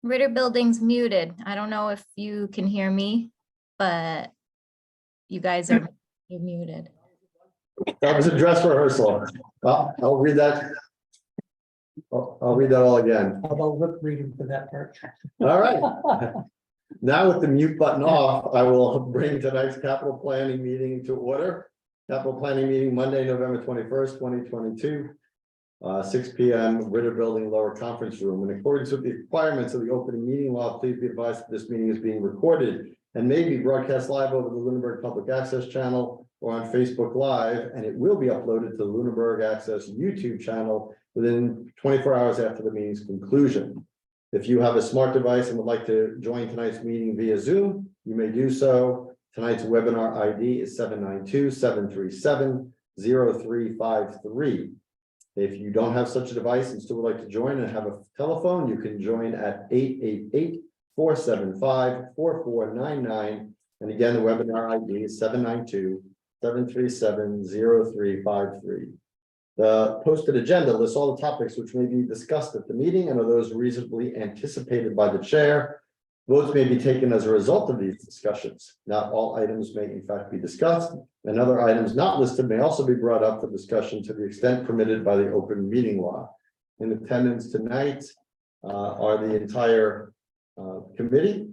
Ritter Building's muted. I don't know if you can hear me, but you guys are you're muted. That was a dress rehearsal. I'll read that. I'll read that all again. How about lip reading for that part? All right. Now with the mute button off, I will bring tonight's capital planning meeting to order. Capital planning meeting Monday, November 21st, 2022. 6 p.m. Ritter Building Lower Conference Room. In accordance with the requirements of the opening meeting law, please be advised that this meeting is being recorded and may be broadcast live over the Lunenburg Public Access channel or on Facebook Live, and it will be uploaded to the Lunenburg Access YouTube channel within 24 hours after the meeting's conclusion. If you have a smart device and would like to join tonight's meeting via Zoom, you may do so. Tonight's webinar ID is 792-737-0353. If you don't have such a device and still would like to join and have a telephone, you can join at 888-475-4499. And again, the webinar ID is 792-737-0353. The posted agenda lists all the topics which may be discussed at the meeting and are those reasonably anticipated by the chair. Votes may be taken as a result of these discussions. Not all items may in fact be discussed, and other items not listed may also be brought up for discussion to the extent permitted by the open meeting law. In attendance tonight are the entire committee,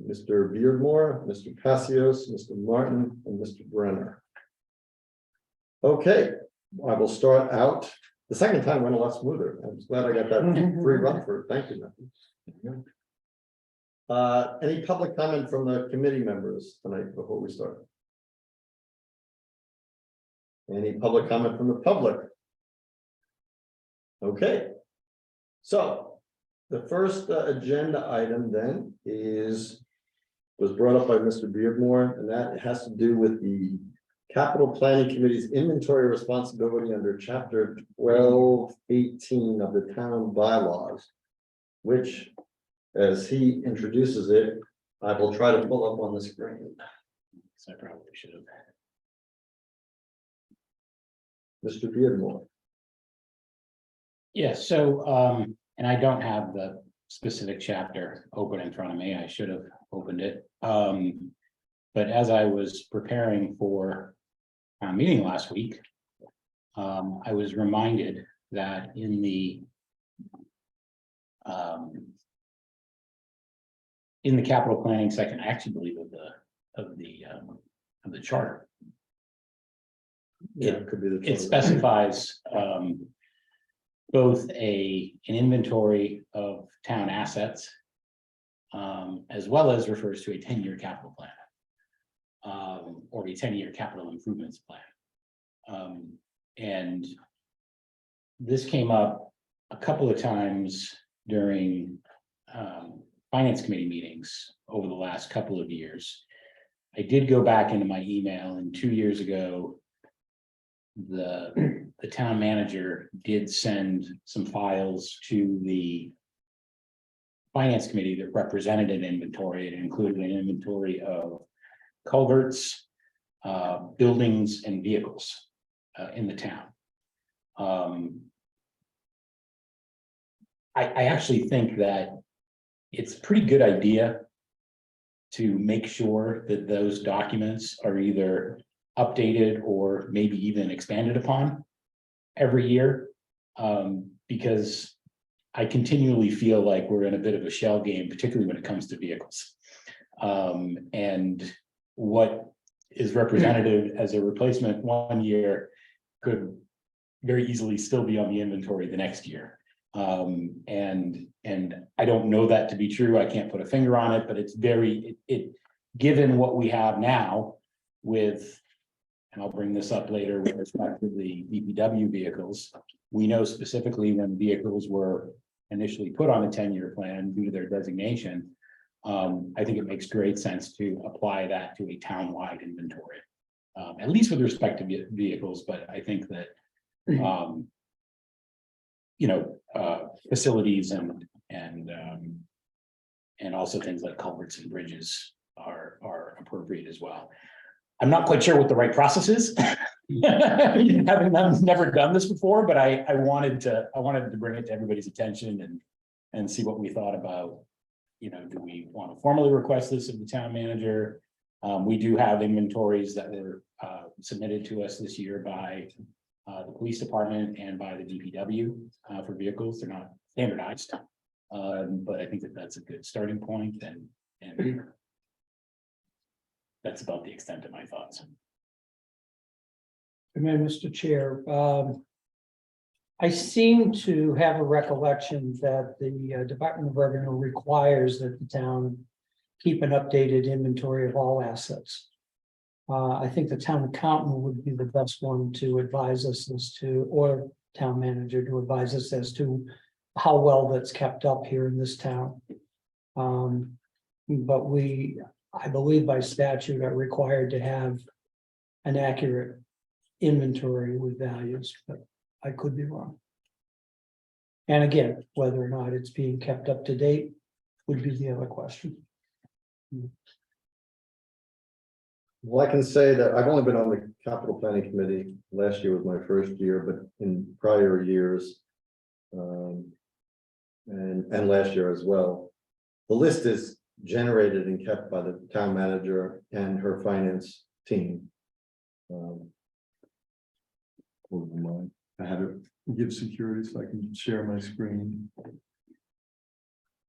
Mr. Beardmore, Mr. Passios, Mr. Martin, and Mr. Brenner. Okay, I will start out. The second time went a lot smoother. I'm glad I got that free run for it. Thank you, Matthew. Any public comment from the committee members tonight before we start? Any public comment from the public? Okay. So the first agenda item then was brought up by Mr. Beardmore, and that has to do with the Capital Planning Committee's inventory responsibility under Chapter 1218 of the town bylaws, which, as he introduces it, I will try to pull up on the screen. So I probably should have. Mr. Beardmore. Yeah, so and I don't have the specific chapter open in front of me. I should have opened it. But as I was preparing for our meeting last week, I was reminded that in the capital planning section, I actually believe of the charter. Yeah, it could be the. It specifies both an inventory of town assets, as well as refers to a 10-year capital plan, or a 10-year capital improvements plan. And this came up a couple of times during finance committee meetings over the last couple of years. I did go back into my email, and 2 years ago, the town manager did send some files to the finance committee that represented an inventory. It included an inventory of culverts, buildings, and vehicles in the town. I actually think that it's a pretty good idea to make sure that those documents are either updated or maybe even expanded upon every year, because I continually feel like we're in a bit of a shell game, particularly when it comes to vehicles. And what is representative as a replacement one year could very easily still be on the inventory the next year. And I don't know that to be true. I can't put a finger on it, but it's given what we have now with, and I'll bring this up later with respect to the DPW vehicles, we know specifically when vehicles were initially put on a 10-year plan due to their designation. I think it makes great sense to apply that to a town-wide inventory, at least with respect to vehicles. But I think that facilities and also things like culverts and bridges are appropriate as well. I'm not quite sure what the right process is. I've never done this before, but I wanted to bring it to everybody's attention and see what we thought about do we want to formally request this of the town manager? We do have inventories that were submitted to us this year by the police department and by the DPW for vehicles. They're not standardized. But I think that that's a good starting point, and that's about the extent of my thoughts. Mr. Chair, I seem to have a recollection that the Department of Revenue requires that the town keep an updated inventory of all assets. I think the town accountant would be the best one to advise us as to, or town manager to advise us as to how well that's kept up here in this town. But we, I believe by statute, are required to have an accurate inventory with values, but I could be wrong. And again, whether or not it's being kept up to date would be the other question. Well, I can say that I've only been on the capital planning committee. Last year was my first year, but in prior years. And last year as well. The list is generated and kept by the town manager and her finance team. I had to give security so I can share my screen.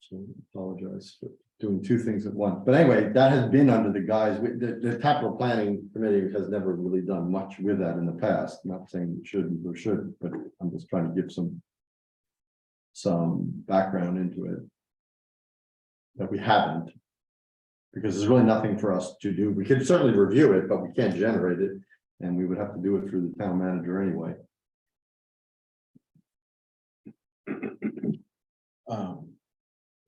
So apologize for doing two things at once. But anyway, that has been under the guise, the capital planning committee has never really done much with that in the past. Not saying it shouldn't or should, but I'm just trying to give some background into it. That we haven't. Because there's really nothing for us to do. We could certainly review it, but we can't generate it. And we would have to do it through the town manager anyway.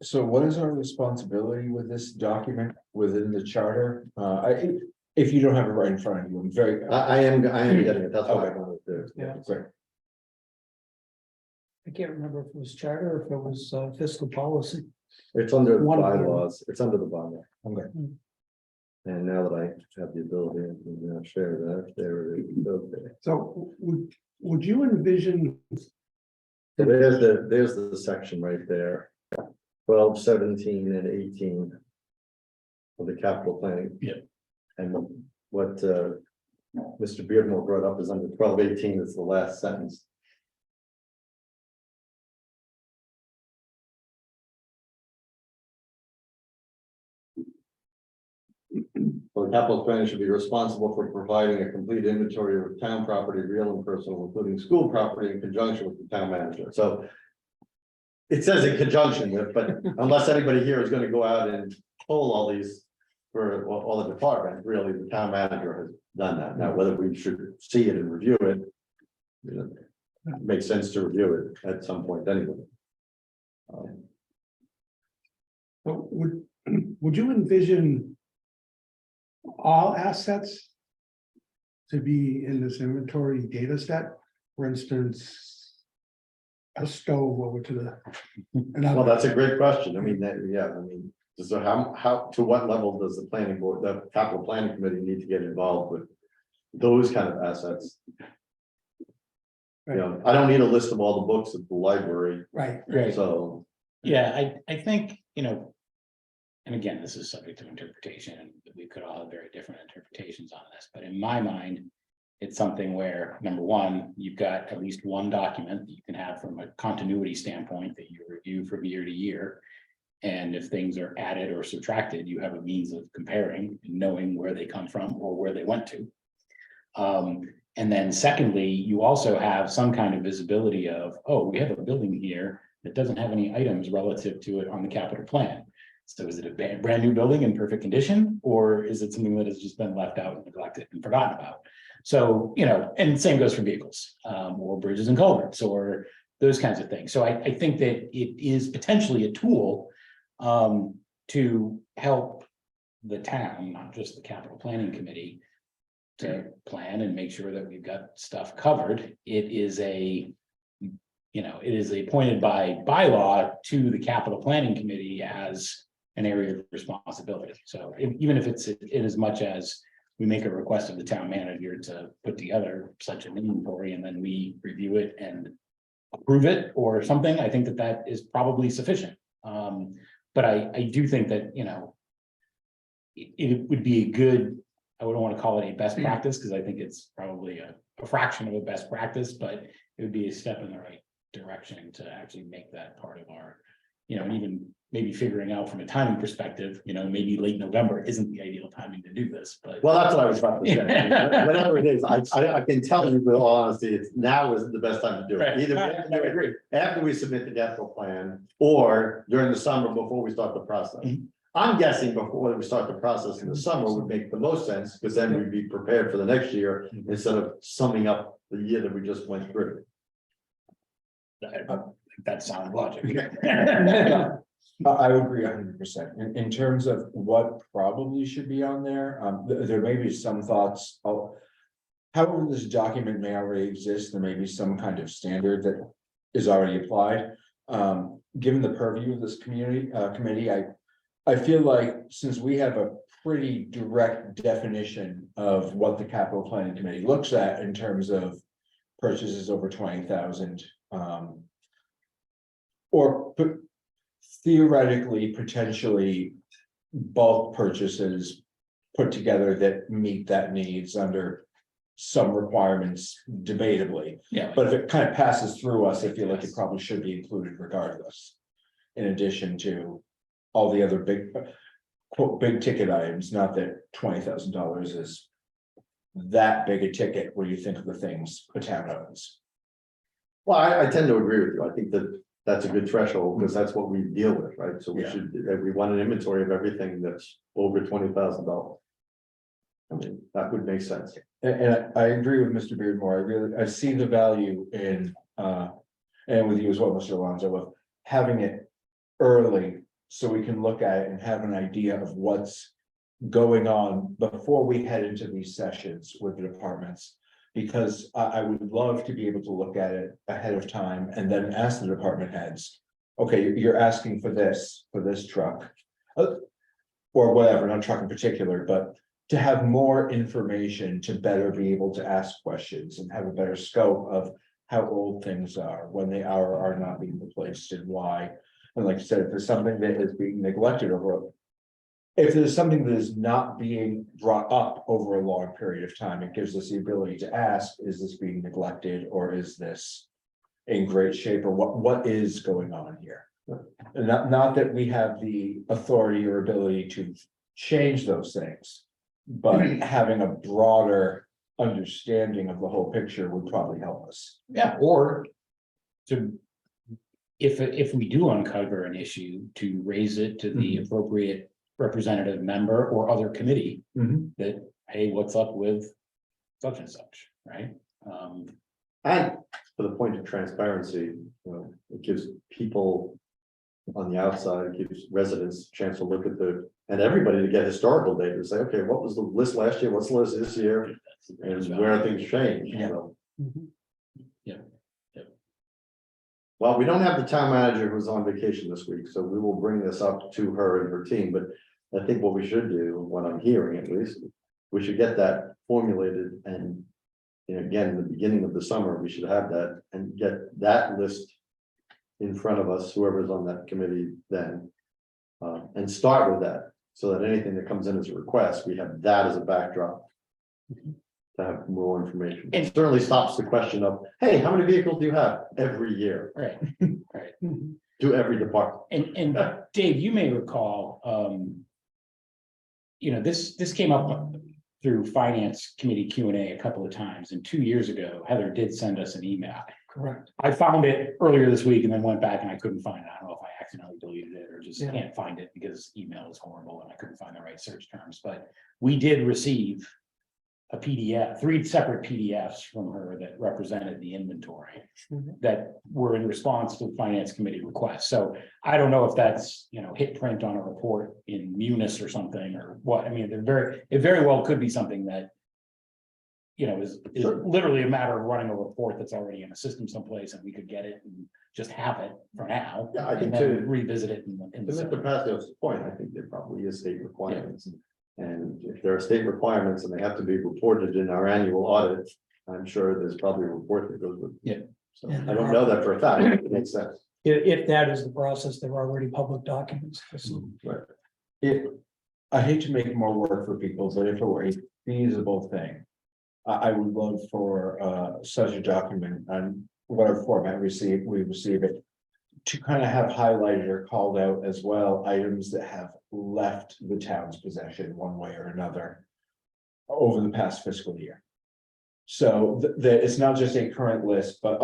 So what is our responsibility with this document within the charter? If you don't have it right in front of you, I'm very. I am getting it. That's what I wanted to do. Yeah. Great. I can't remember if it was charter or if it was fiscal policy. It's under the One of them. bylaws. It's under the bylaw. Okay. And now that I have the ability, I can now share that. There it is. Okay. So would you envision, So there's the section right there. 12, 17, and 18. Of the capital planning. Yep. And what Mr. Beardmore brought up is under 12, 18 is the last sentence. So the capital planning should be responsible for providing a complete inventory of town property, real and personal, including school property in conjunction with the town manager. So it says in conjunction with, but unless anybody here is going to go out and pull all these for all the departments, really, the town manager has done that. Now, whether we should see it and review it, it makes sense to review it at some point anyway. would you envision all assets to be in this inventory data set? For instance, a stove over to the. Well, that's a great question. I mean, so how, to what level does the planning board, the capital planning committee need to get involved with those kind of assets? You know, I don't need a list of all the books at the library, Right, Right. so. Yeah, I think, and again, this is subject to interpretation, and we could all have very different interpretations on this, but in my mind, it's something where, number one, you've got at least one document that you can have from a continuity standpoint that you review from year to year. And if things are added or subtracted, you have a means of comparing and knowing where they come from or where they went to. And then secondly, you also have some kind of visibility of, oh, we have a building here that doesn't have any items relative to it on the capital plan. So is it a brand new building in perfect condition, or is it something that has just been left out and neglected and forgotten about? So, and the same goes for vehicles, or bridges and culverts, or those kinds of things. So I think that it is potentially a tool to help the town, not just the capital planning committee, to plan and make sure that we've got stuff covered. It is appointed by bylaw to the capital planning committee as an area of responsibility. So even if it's in as much as we make a request of the town manager to put together such an inventory and then we review it and approve it or something, I think that is probably sufficient. But I do think that, it would be a good, I wouldn't want to call it a best practice, because I think it's probably a fraction of a best practice, but it would be a step in the right direction to actually make that part of our, and even maybe figuring out from a timing perspective, maybe late November isn't the ideal timing to do this, but. Well, that's what I was about to say. Whatever it is, I can tell you with all honesty, it's now isn't the best time to do it. Right. Either I agree. after we submit the capital plan or during the summer before we start the process. Mhm. I'm guessing before we start the process in the summer would make the most sense, because then we'd be prepared for the next year instead of summing up the year that we just went through. I think that sounds logic. I would agree 100%. In terms of what probably should be on there, there may be some thoughts of. However, this document may already exist, there may be some kind of standard that is already applied. Given the purview of this committee, I feel like since we have a pretty direct definition of what the capital planning committee looks at in terms of purchases over 20,000. Or theoretically, potentially bulk purchases put together that meet that needs under some requirements debatably. Yeah. But if it kind of passes through us, I feel like it probably should be included regardless. In addition to all the other big, quote, big ticket items, not that $20,000 is that big a ticket when you think of the things a town owns. Well, I tend to agree with you. I think that that's a good threshold, because that's what we deal with, right? So we Yeah. should, we want an inventory of everything that's over $20,000. I mean, that would make sense. And I agree with Mr. Beardmore. I see the value in, and with you as well, Mr. Alonso, of having it early so we can look at it and have an idea of what's going on before we head into these sessions with the departments. Because I would love to be able to look at it ahead of time and then ask the department heads, okay, you're asking for this truck. Or whatever, not truck in particular, but to have more information to better be able to ask questions and have a better scope of how old things are, when they are or are not being replaced and why. And like I said, if there's something that is being neglected over. If there's something that is not being brought up over a long period of time, it gives us the ability to ask, is this being neglected or is this in great shape, or what is going on here? And not that we have the authority or ability to change those things, but having a broader understanding of the whole picture would probably help us. Yeah, or to, if we do uncover an issue, to raise it to the appropriate representative member or other committee that, hey, what's up with such and such, right? And for the point of transparency, it gives people on the outside, it gives residents a chance to look at and everybody to get historical data, to say, okay, what was the list last year? What's the list this year? And where are things changed? Yeah. Yeah. Yeah. Well, we don't have the town manager who's on vacation this week, so we will bring this up to her and her team, but I think what we should do, what I'm hearing at least, we should get that formulated and. Again, in the beginning of the summer, we should have that and get that list in front of us, whoever's on that committee then. And start with that, so that anything that comes in as a request, we have that as a backdrop. To have more information. It certainly stops the question of, hey, how many vehicles do you have every year? Right, right. To every department. And Dave, you may recall, this came up through finance committee Q&A a couple of times, and 2 years ago, Heather did send us an email. Correct. I found it earlier this week and then went back and I couldn't find it. I don't know if I accidentally deleted it or just Yeah. can't find it because email is horrible and I couldn't find the right search terms, but we did receive a PDF, 3 separate PDFs from her that represented the inventory that were in response to the finance committee request. So I don't know if that's, hit print on a report in Munis or something or what. I mean, it very well could be something that, is Sure. literally a matter of running a report that's already in a system someplace and we could get it and just have it for now. Yeah, I think and then to- revisit it in To the Mr. Pasio's point, I think there probably is state requirements. And if there are state requirements and they have to be reported in our annual audit, I'm sure there's probably a report that goes with. Yeah. So I don't know that for a fact, but it makes sense. If that is the process, they're already public documents. Right. I hate to make more work for people, but if it were a feasible thing. I would love for such a document on whatever format we receive it. To kind of have highlighted or called out as well, items that have left the town's possession one way or another. Over the past fiscal year. So that it's not just a current list, but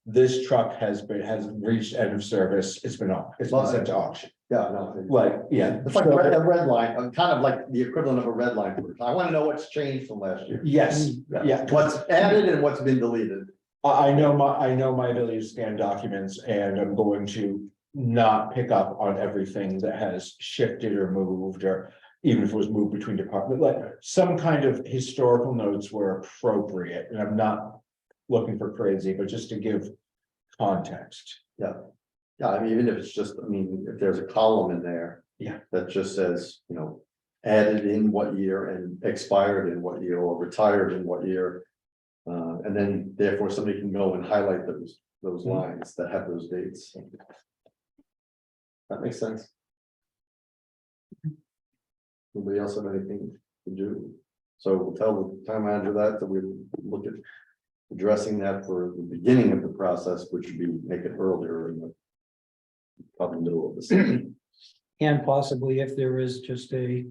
this truck has reached end of service, it's been sent to auction, Yeah, no. like, yeah. It's like a red line, kind of like the equivalent of a red line. I want to know what's changed from last year. Yes, yeah. What's added and what's been deleted. I know my ability to scan documents and I'm going to not pick up on everything that has shifted or moved or. Even if it was moved between departments, like some kind of historical notes were appropriate, and I'm not looking for crazy, but just to give context. Yeah, I mean, even if it's just, I mean, if there's a column in there. Yeah. That just says, added in what year and expired in what year or retired in what year. And then therefore somebody can go and highlight those lines that have those dates. That makes sense. Anybody else have anything to do? So we'll tell the town manager that we look at addressing that for the beginning of the process, which would be make it earlier in the probably middle of the season. And possibly if there is just a,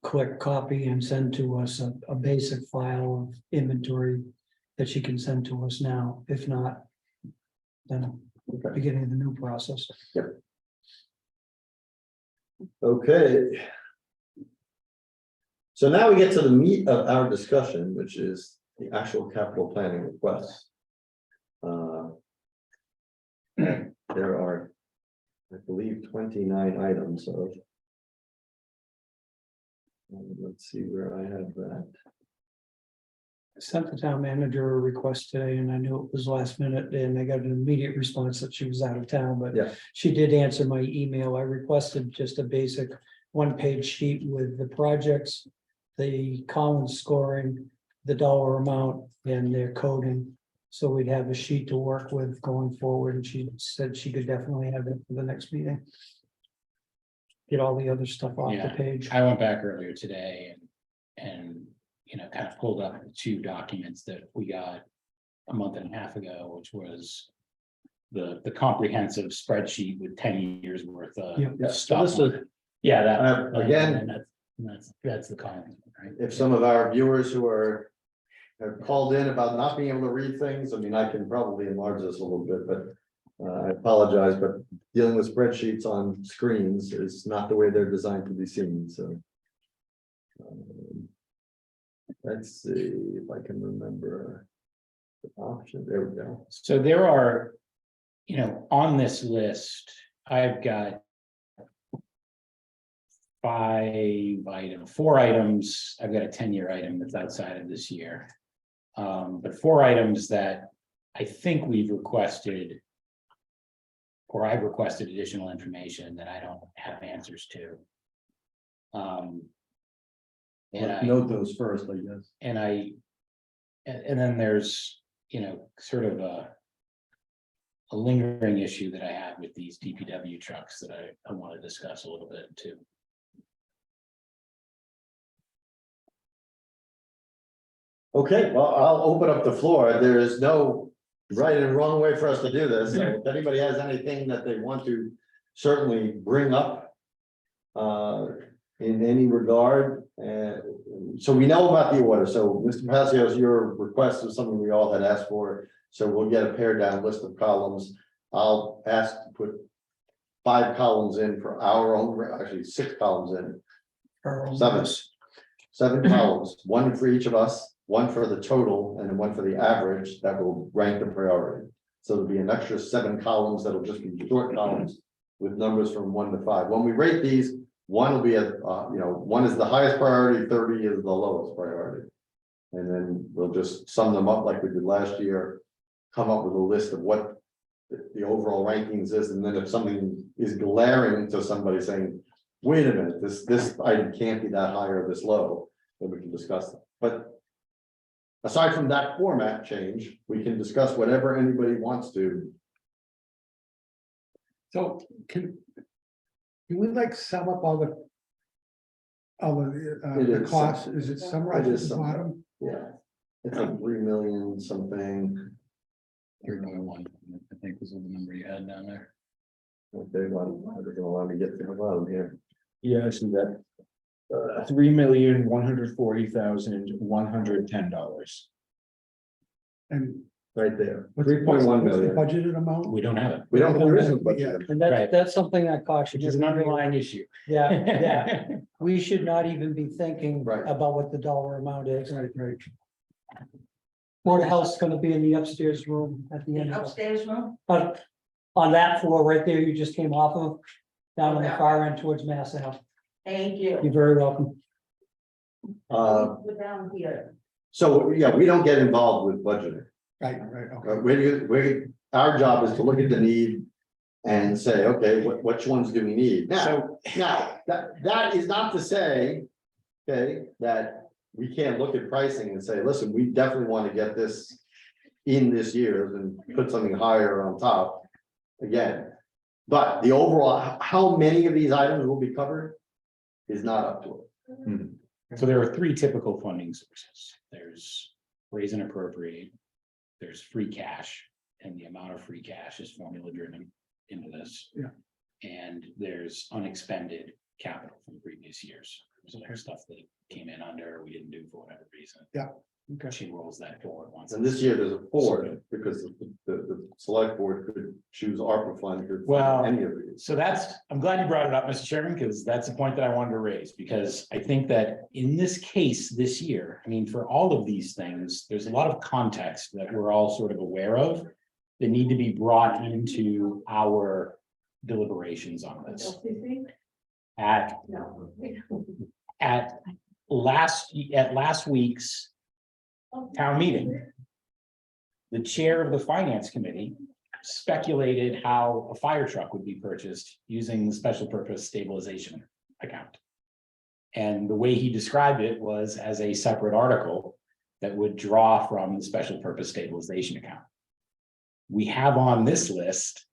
click copy and send to us a basic file of inventory that she can send to us now. If not, then Okay. beginning of the new process. Okay. So now we get to the meat of our discussion, which is the actual capital planning requests. There are, I believe, 29 items of. Let's see where I have that. I sent the town manager a request today and I knew it was last minute and I got an immediate response that she was out of town, but Yeah. she did answer my email. I requested just a basic one-page sheet with the projects, the column scoring, the dollar amount and their coding. So we'd have a sheet to work with going forward. And she said she could definitely have it for the next meeting. Get all the other stuff off the Yeah. page. I went back earlier today and kind of pulled up the two documents that we got a month and a half ago, which was the comprehensive spreadsheet with 10 years worth of Yeah. So stuff. this is, Yeah, that again, and that's the column, right? if some of our viewers who have called in about not being able to read things, I mean, I can probably enlarge this a little bit, but I apologize, but dealing with spreadsheets on screens is not the way they're designed to be seen, so. Let's see if I can remember the option. There we go. So there are, on this list, I've got 4 items. I've got a 10-year item that's outside of this year. But 4 items that I think we've requested. Or I've requested additional information that I don't have answers to. Note those first, I guess. And then there's, sort of a lingering issue that I have with these DPW trucks that I want to discuss a little bit too. Okay, well, I'll open up the floor. There is no right and wrong way for us to do this. So if anybody has anything that they want to certainly bring up. In any regard, so we know about the order. So Mr. Passios, your request is something we all had asked for. So we'll get a pared down list of columns. I'll ask to put 5 columns in for our own, actually 6 columns in. 7 columns, 1 for each of us, 1 for the total, and then 1 for the average that will rank the priority. So there'll be an extra 7 columns that'll just be short columns with numbers from 1 to 5. When we rate these, 1 will be a, 1 is the highest priority, 30 is the lowest priority. And then we'll just sum them up like we did last year, come up with a list of what the overall rankings is, and then if something is glaring to somebody saying, wait a minute, this item can't be that high or this low, then we can discuss that. But aside from that format change, we can discuss whatever anybody wants to So can we like sum up all the It the is. costs? Is it summarized It at is the summarized. bottom? Yeah. It's like 3 million something. 3.1, I think was the number you had down there. Okay, well, I don't allow me to get to the bottom here. Yeah, I see that. $3,140,110. And Right there, what's 3.1 what's the million. budgeted amount? We don't have it, We don't, there isn't Yeah. budget. And Right. that's something that caution. which is an underlying issue. Yeah, yeah. We should not even be thinking Right. about what the dollar amount is. Right. Board of Health's gonna be in the upstairs room at the end. of- Upstairs room? On that floor right there you just came off of, down on the far end towards Mass Ave. Thank you. You're very welcome. We're down here. So, yeah, we don't get involved with budgeting. Right, okay. Our job is to look at the need and say, okay, which ones do we need? Now, So, that is not to say, okay, that we can't look at pricing and say, listen, we definitely want to get this in this year and put something higher on top again. But the overall, how many of these items will be covered is not up to it. so there are three typical funding sources. There's raise and appropriate. There's free cash, and the amount of free cash is formula driven into this. Yeah. And there's unexpended capital from previous years. So there's stuff that came in under, we didn't do for whatever reason. Okay. She rolls that forward once. And this year there's a four, because the select board could choose ARPA fund for Well, any of these. So I'm glad you brought it up, Mr. Chairman, because that's a point that I wanted to raise, because I think that in this case this year, I mean, for all of these things, there's a lot of context that we're all sort of aware of that need to be brought into our deliberations on this. At last week's town meeting, the chair of the finance committee speculated how a fire truck would be purchased using the special purpose stabilization account. And the way he described it was as a separate article that would draw from the special purpose stabilization account. We have on this list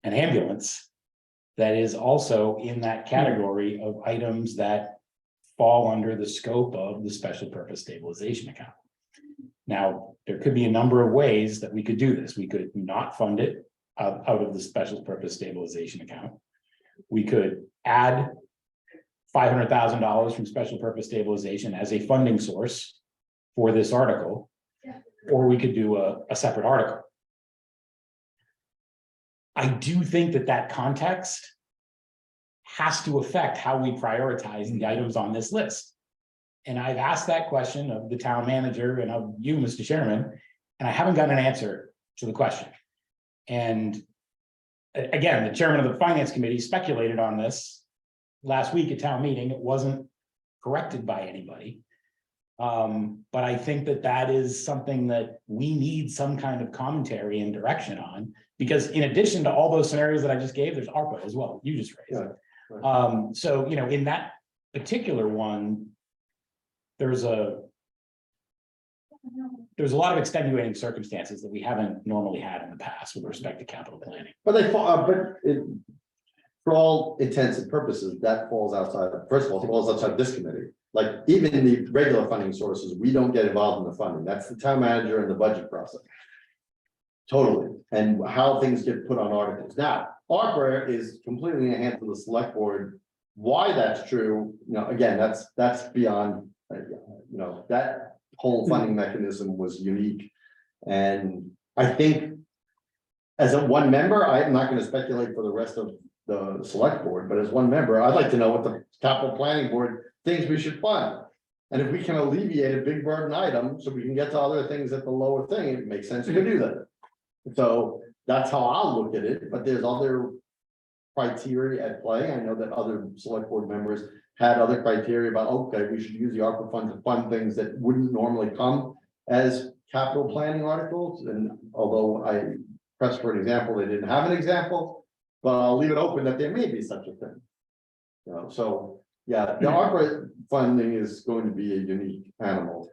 an ambulance that is also in that category of items that fall under the scope of the special purpose stabilization account. Now, there could be a number of ways that we could do this. We could not fund it out of the special purpose stabilization account. We could add $500,000 from special purpose stabilization as a funding source for this article, or we could do a separate article. I do think that context has to affect how we prioritize the items on this list. And I've asked that question of the town manager and of you, Mr. Chairman, and I haven't gotten an answer to the question. And again, the chairman of the finance committee speculated on this last week at town meeting. It wasn't corrected by anybody. But I think that is something that we need some kind of commentary and direction on, because in addition to all those scenarios that I just gave, there's ARPA as well. You just raised. Yeah. So, in that particular one, there's a lot of extenuating circumstances that we haven't normally had in the past with respect to capital planning. But for all intents and purposes, that falls outside, first of all, it falls outside this committee. Like, even the regular funding sources, we don't get involved in the funding. That's the town manager and the budget process. Totally, and how things get put on articles. Now, ARPA is completely in the hands of the select board. Why that's true, again, that's beyond, that whole funding mechanism was unique. And I think as one member, I'm not going to speculate for the rest of the select board, but as one member, I'd like to know what the capital planning board thinks we should fund. And if we can alleviate a big burden item, so we can get to other things at the lower thing, it makes sense to do that. So that's how I'll look at it, but there's other criteria at play. I know that other select board members had other criteria about, okay, we should use the ARPA fund to fund things that wouldn't normally come as capital planning articles. And although I pressed for an example, they didn't have an example, but I'll leave it open that there may be such a thing. So yeah, the ARPA funding is going to be a unique animal.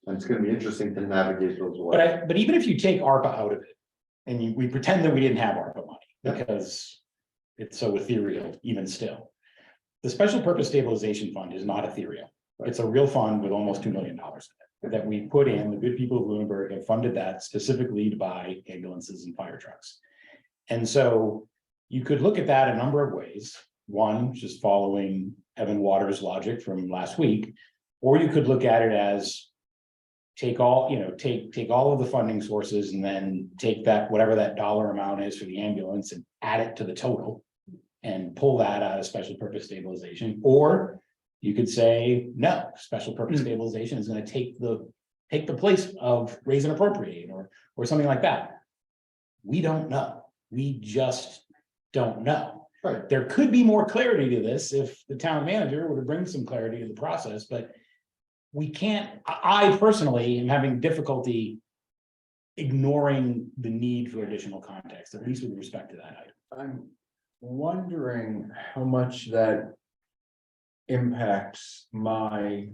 And it's going to be interesting to navigate those waters. But even if you take ARPA out of it, and we pretend that we didn't have ARPA money, Yeah. because it's so ethereal even still. The special purpose stabilization fund is not ethereal. It's a real fund with almost $2 million in it that we put in. The good people of Lunenburg have funded that specifically to buy ambulances and fire trucks. And so you could look at that a number of ways. One, just following Evan Waters' logic from last week, or you could look at it as take all, take all of the funding sources and then take that, whatever that dollar amount is for the ambulance and add it to the total and pull that out of special purpose stabilization. Or you could say, no, special purpose stabilization is going to take the place of raise and appropriate or something like that. We don't know. We just don't know. Right. There could be more clarity to this if the town manager were to bring some clarity to the process, but we can't, I personally am having difficulty ignoring the need for additional context, at least with respect to that item. I'm wondering how much that impacts my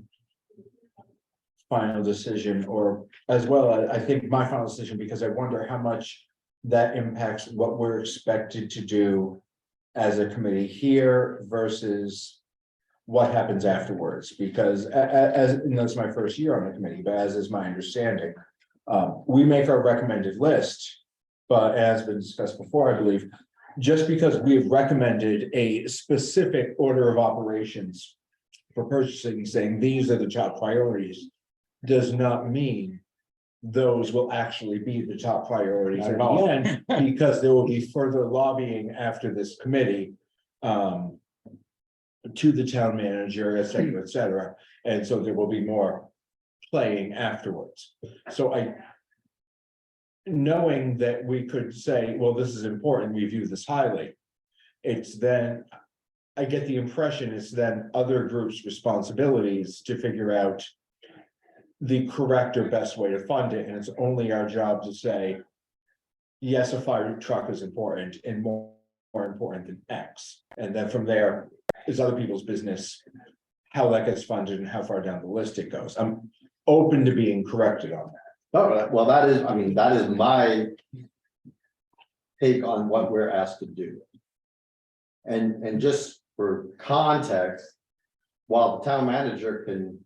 final decision, or as well, I think my final decision, because I wonder how much that impacts what we're expected to do as a committee here versus what happens afterwards, because and that's my first year on the committee, but as is my understanding, we make our recommended list, but as been discussed before, I believe, just because we have recommended a specific order of operations for purchasing, saying these are the top priorities, does not mean those will actually be the top priorities Not at at the all. end, because there will be further lobbying after this committee to the town manager, et cetera, et cetera. And so there will be more playing afterwards. So knowing that we could say, well, this is important, we view this highly, it's then, I get the impression it's then other groups' responsibilities to figure out the correct or best way to fund it, and it's only our job to say, yes, a fire truck is important and more important than X. And then from there is other people's business, how that gets funded and how far down the list it goes. I'm open to being corrected on that. Oh, well, that is, I mean, that is my take on what we're asked to do. And just for context, while the town manager can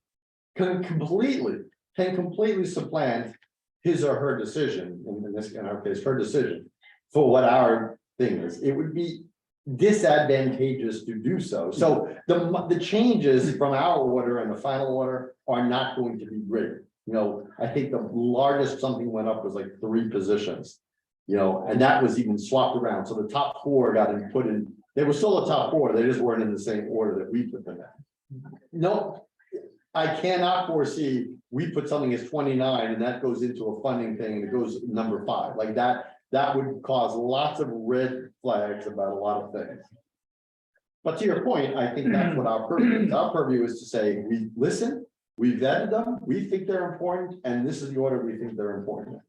completely supplant his or her decision, in our case, her decision, for what our thing is, it would be disadvantageous to do so. So the changes from our order and the final order are not going to be great. I think the largest something went up was like 3 positions, and that was even swapped around. So the top 4 got put in, they were still a top 4, they just weren't in the same order that we put them in. No, I cannot foresee we put something as 29 and that goes into a funding thing and it goes number 5 like that. That would cause lots of red flags about a lot of things. But to your point, I think that's what our purview is. Our purview is to say, we listen, we vetted them, we think they're important, and this is the order we think they're important.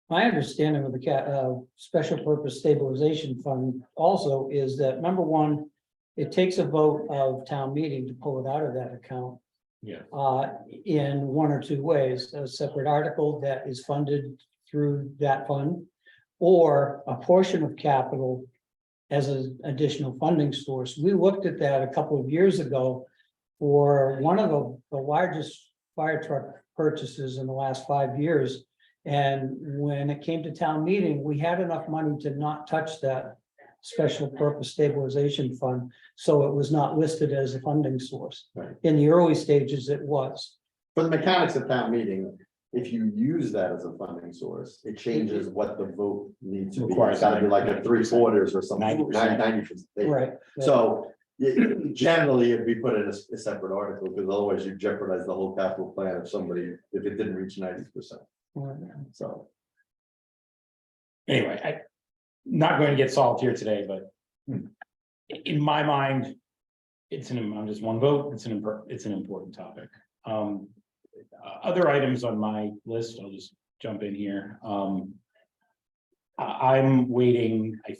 My understanding of the special purpose stabilization fund also is that, number one, it takes a vote of town meeting to pull it out of that account. Yeah. In 1 or 2 ways, a separate article that is funded through that fund, or a portion of capital as an additional funding source. We looked at that a couple of years ago for one of the largest fire truck purchases in the last 5 years. And when it came to town meeting, we had enough money to not touch that special purpose stabilization fund. So it was not listed as a funding source. Right. In the early stages, it was. For the mechanics of town meeting, if you use that as a funding source, it changes what the vote needs to be. Requires It's gotta be like a 3/4 or something. 90%. 90%. Right. So generally, it'd be put in a separate article, because otherwise you jeopardize the whole capital plan if it didn't reach 90%. So. Anyway, I'm not going to get solved here today, but in my mind, I'm just one vote, it's an important topic. Other items on my list, I'll just jump in here. I'm waiting, I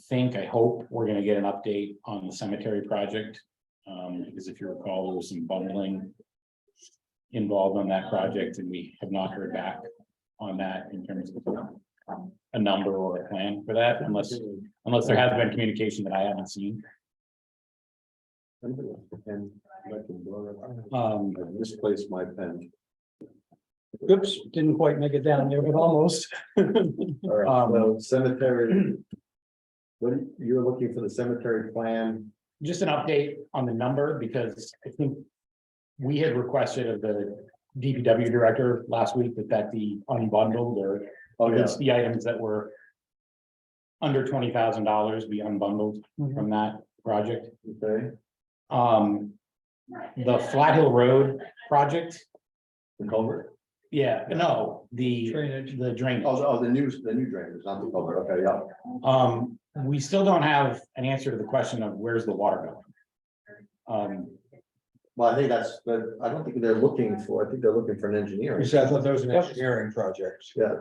hope we're gonna get an update on the cemetery project. Because if you recall, there was some bundling involved on that project, and we have not heard back on that in terms of a number or a plan for that unless there has been communication that I haven't seen. I misplaced my pen. Oops, didn't quite make it down there, but almost. All right, so cemetery. You're looking for the cemetery plan? Just an update on the number, because I think we had requested of the DPW director last week that be unbundled, or Oh, at least the items that were under $20,000 be unbundled from that project. Okay, The Flat Hill Road project, the culvert? yeah, no, Drainage. the drainage. The new drainage, not the culvert, okay, yeah. We still don't have an answer to the question of where's the water going. Well, I think I don't think they're looking for, I think they're looking for an engineering. You said, I thought that was an engineering project. Yeah.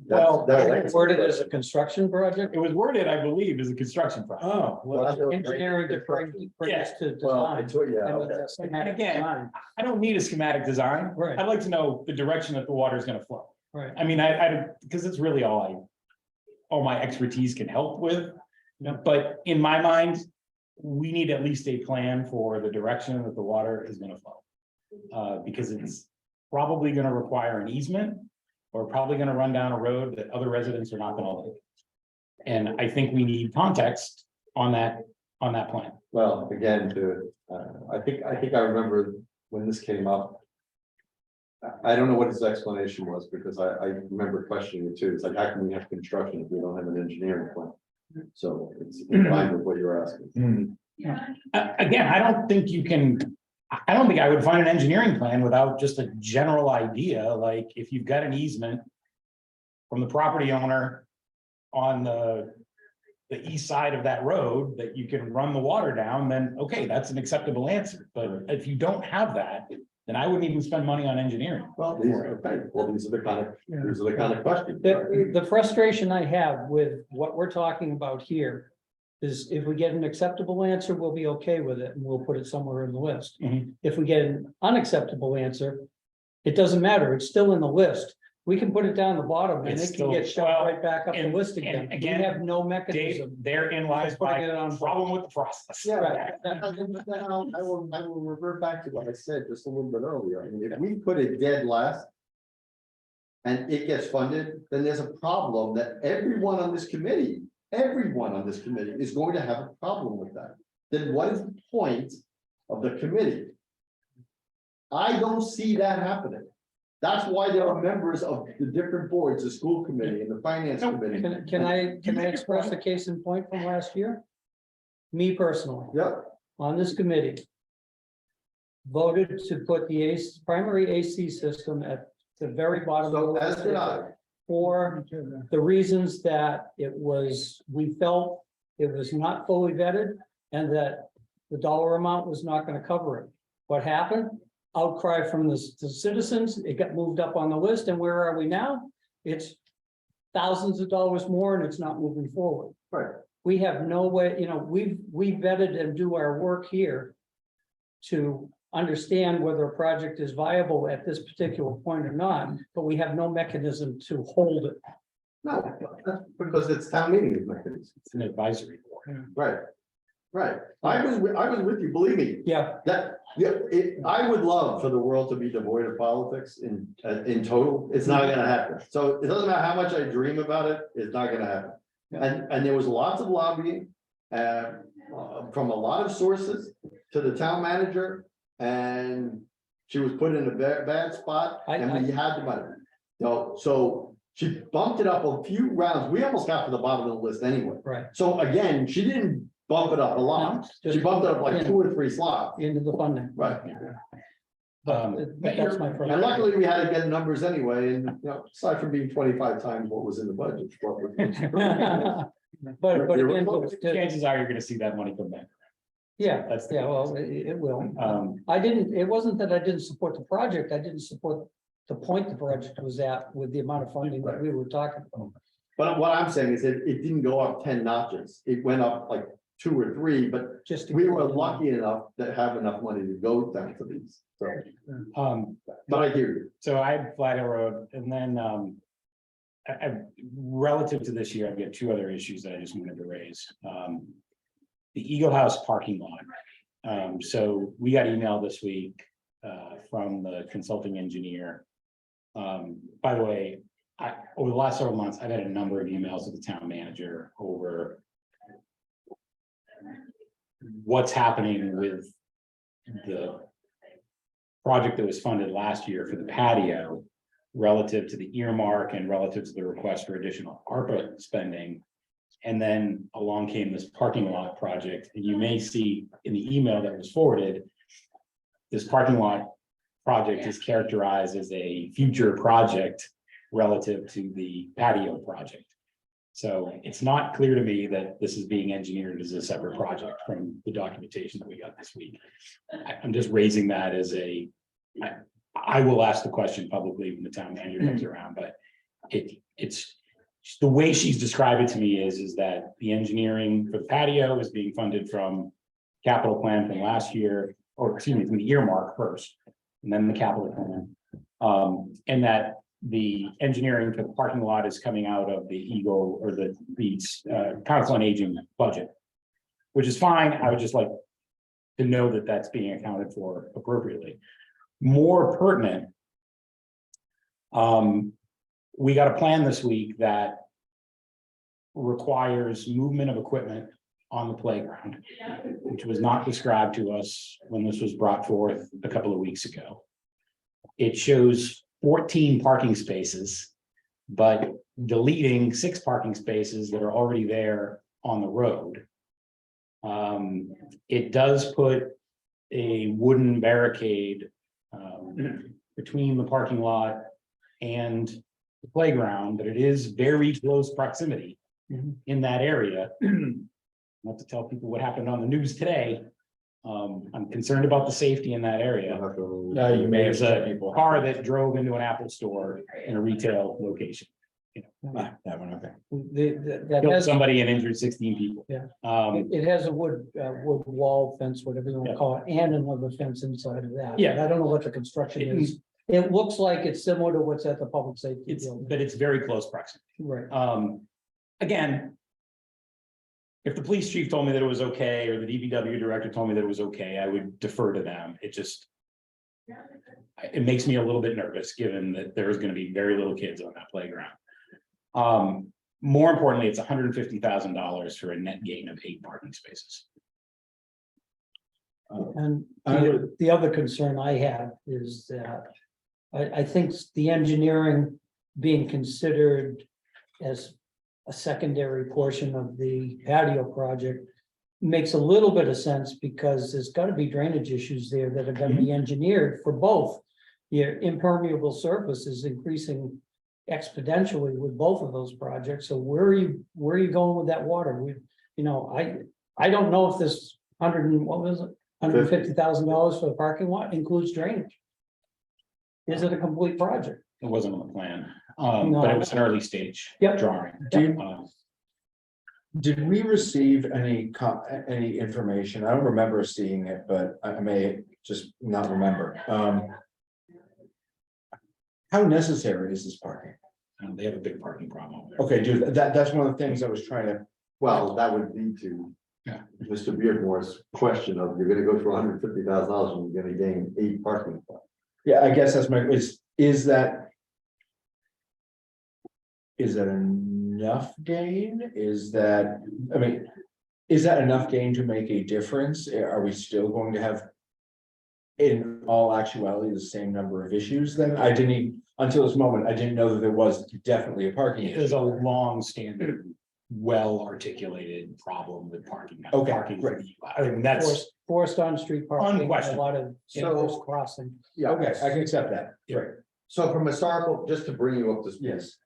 Well, That's Worded as a construction project? It was worded, I believe, as a construction project. Oh, Well, Engineering to bring us to Well, design. it's, yeah, And okay. with a schematic again, design. I don't need a schematic design. Right. I'd like to know the direction that the water is gonna flow. Right. I mean, because it's really all my expertise can help with. But in my mind, we need at least a plan for the direction that the water is gonna flow. Because it's probably gonna require an easement, or probably gonna run down a road that other residents are not gonna like. And I think we need context on that plan. Well, again, I think I remember when this came up. I don't know what his explanation was, because I remember questioning it too. It's like, how can we have construction if we don't have an engineering plan? So it's in line with what you're asking. Again, I don't think I would find an engineering plan without just a general idea, like if you've got an easement from the property owner on the east side of that road that you can run the water down, then okay, that's an acceptable answer. But if you don't have that, then I wouldn't even spend money on engineering. Well, these are the kind of questions. The frustration I have with what we're talking about here is if we get an acceptable answer, we'll be okay with it and we'll put it somewhere in the list. Mhm. If we get an unacceptable answer, it doesn't matter, it's still in the list. We can put it down the bottom and It's it can get still- shoved well, right back up the and- list and again. We again, have no Dave, mechanism. therein lies Putting my it on- problem with the process. Right. I will revert back to what I said just a little bit earlier. I mean, if we put it dead last. And it gets funded, then there's a problem that everyone on this committee is going to have a problem with that. Then what is the point of the committee? I don't see that happening. That's why there are members of the different boards, the school committee and the finance committee. Can I express a case in point from last year? Me personally, Yep, on this committee. Voted to put the primary AC system at the very bottom. so of the as list did I. For the reasons that we felt it was not fully vetted and that the dollar amount was not gonna cover it. What happened? Outcry from the citizens, it got moved up on the list, and where are we now? It's thousands of dollars more and it's not moving forward. Right. We have no way, we vetted and do our work here to understand whether a project is viable at this particular point or not, but we have no mechanism to hold it. No, that's because it's town meeting mechanism. It's an advisory board. Right. I was with you, believe me. Yeah, I would love for the world to be devoid of politics in total. It's not gonna happen. So it doesn't matter how much I dream about it, it's not gonna happen. And there was lots of lobbying, from a lot of sources to the town manager. And she was put in a bad spot and we had the money. So she bumped it up a few rounds. We almost got to the bottom of the list anyway. right. So again, she didn't bump it up a lot. No, She just bumped it up like 2 or 3 slots. into the funding. Right. But that's my And problem. luckily, we had to get numbers anyway, and aside from being 25 times what was in the budget. But again, Chances are you're gonna see that money come back. yeah, That's the yeah, well, it will. Um, It wasn't that I didn't support the project, I didn't support the point the project was at with the amount of funding that we were talking about. But what I'm saying is it didn't go up 10 notches. It went up like 2 or 3, but Just to we were lucky enough to have enough money to go down to these. So, but I hear you. So I had Flat Hill Road, and then, relative to this year, I've got two other issues that I just wanted to raise. The Eagle House parking lot. So we got email this week from the consulting engineer. By the way, over the last several months, I've had a number of emails with the town manager over what's happening with the project that was funded last year for the patio relative to the earmark and relative to the request for additional ARPA spending. And then along came this parking lot project, and you may see in the email that was forwarded, this parking lot project is characterized as a future project relative to the patio project. So it's not clear to me that this is being engineered as a separate project from the documentation that we got this week. I'm just raising that as I will ask the question publicly when the town manager comes around, but it's the way she's described it to me is that the engineering for the patio is being funded from capital plan from last year, or excuse me, from the earmark first, and then the capital plan. And that the engineering for the parking lot is coming out of the Eagle or the Council on Aging budget, which is fine. I would just like to know that that's being accounted for appropriately. More pertinent, we got a plan this week that requires movement of equipment on the playground, which was not described to us when this was brought forth a couple of weeks ago. It shows 14 parking spaces, but deleting 6 parking spaces that are already there on the road. It does put a wooden barricade between the parking lot and the playground, but it is very close proximity in that area. Not to tell people what happened on the news today. I'm concerned about the safety in that area. You may have There's said a people. car that drove into an Apple store in a retail location. That one, okay. That Killed has, somebody and injured 16 people. Yeah. Um, it has a wood wall fence, whatever you want to Yeah. call it, and another fence inside of that. Yeah. But I don't know what the construction is. It looks like it's similar to what's at the public safety building. but it's very close proximity. Right. Again, if the police chief told me that it was okay, or the DPW director told me that it was okay, I would defer to them. It makes me a little bit nervous, given that there's going to be very little kids on that playground. More importantly, it's $150,000 for a net gain of 8 parking spaces. And I would- the other concern I have is that I think the engineering being considered as a secondary portion of the patio project makes a little bit of sense, because there's got to be drainage issues there that are going to be engineered for both. Your impermeable surface is increasing exponentially with both of those projects. So where are you going with that water? I don't know if this $150,000 for the parking lot includes drainage. Is it a complete project? It wasn't on the plan, No. but it was an early stage Yep. drawing. Did we receive any information? I don't remember seeing it, but I may just not remember. How necessary is this parking? They have a big parking problem over there. Okay, dude, that's one of the things I was trying to, Well, that would be to. Yeah. Mr. Beardmore's question of, you're gonna go for $150,000 and you're gonna gain 8 parking spots. yeah, I guess that's is that enough gain? Is that enough gain to make a difference? Are we still going to have, in all actuality, the same number of issues then? Until this moment, I didn't know that there was definitely a parking It was issue. a long-standing, well-articulated problem with parking. Okay, Parking. great. I mean, that's, Forced on-street parking, a Unquestionable. lot of So- crossing. Yeah. Okay, I can accept that. Yeah. So from historical, just to bring you up to speed. Yes.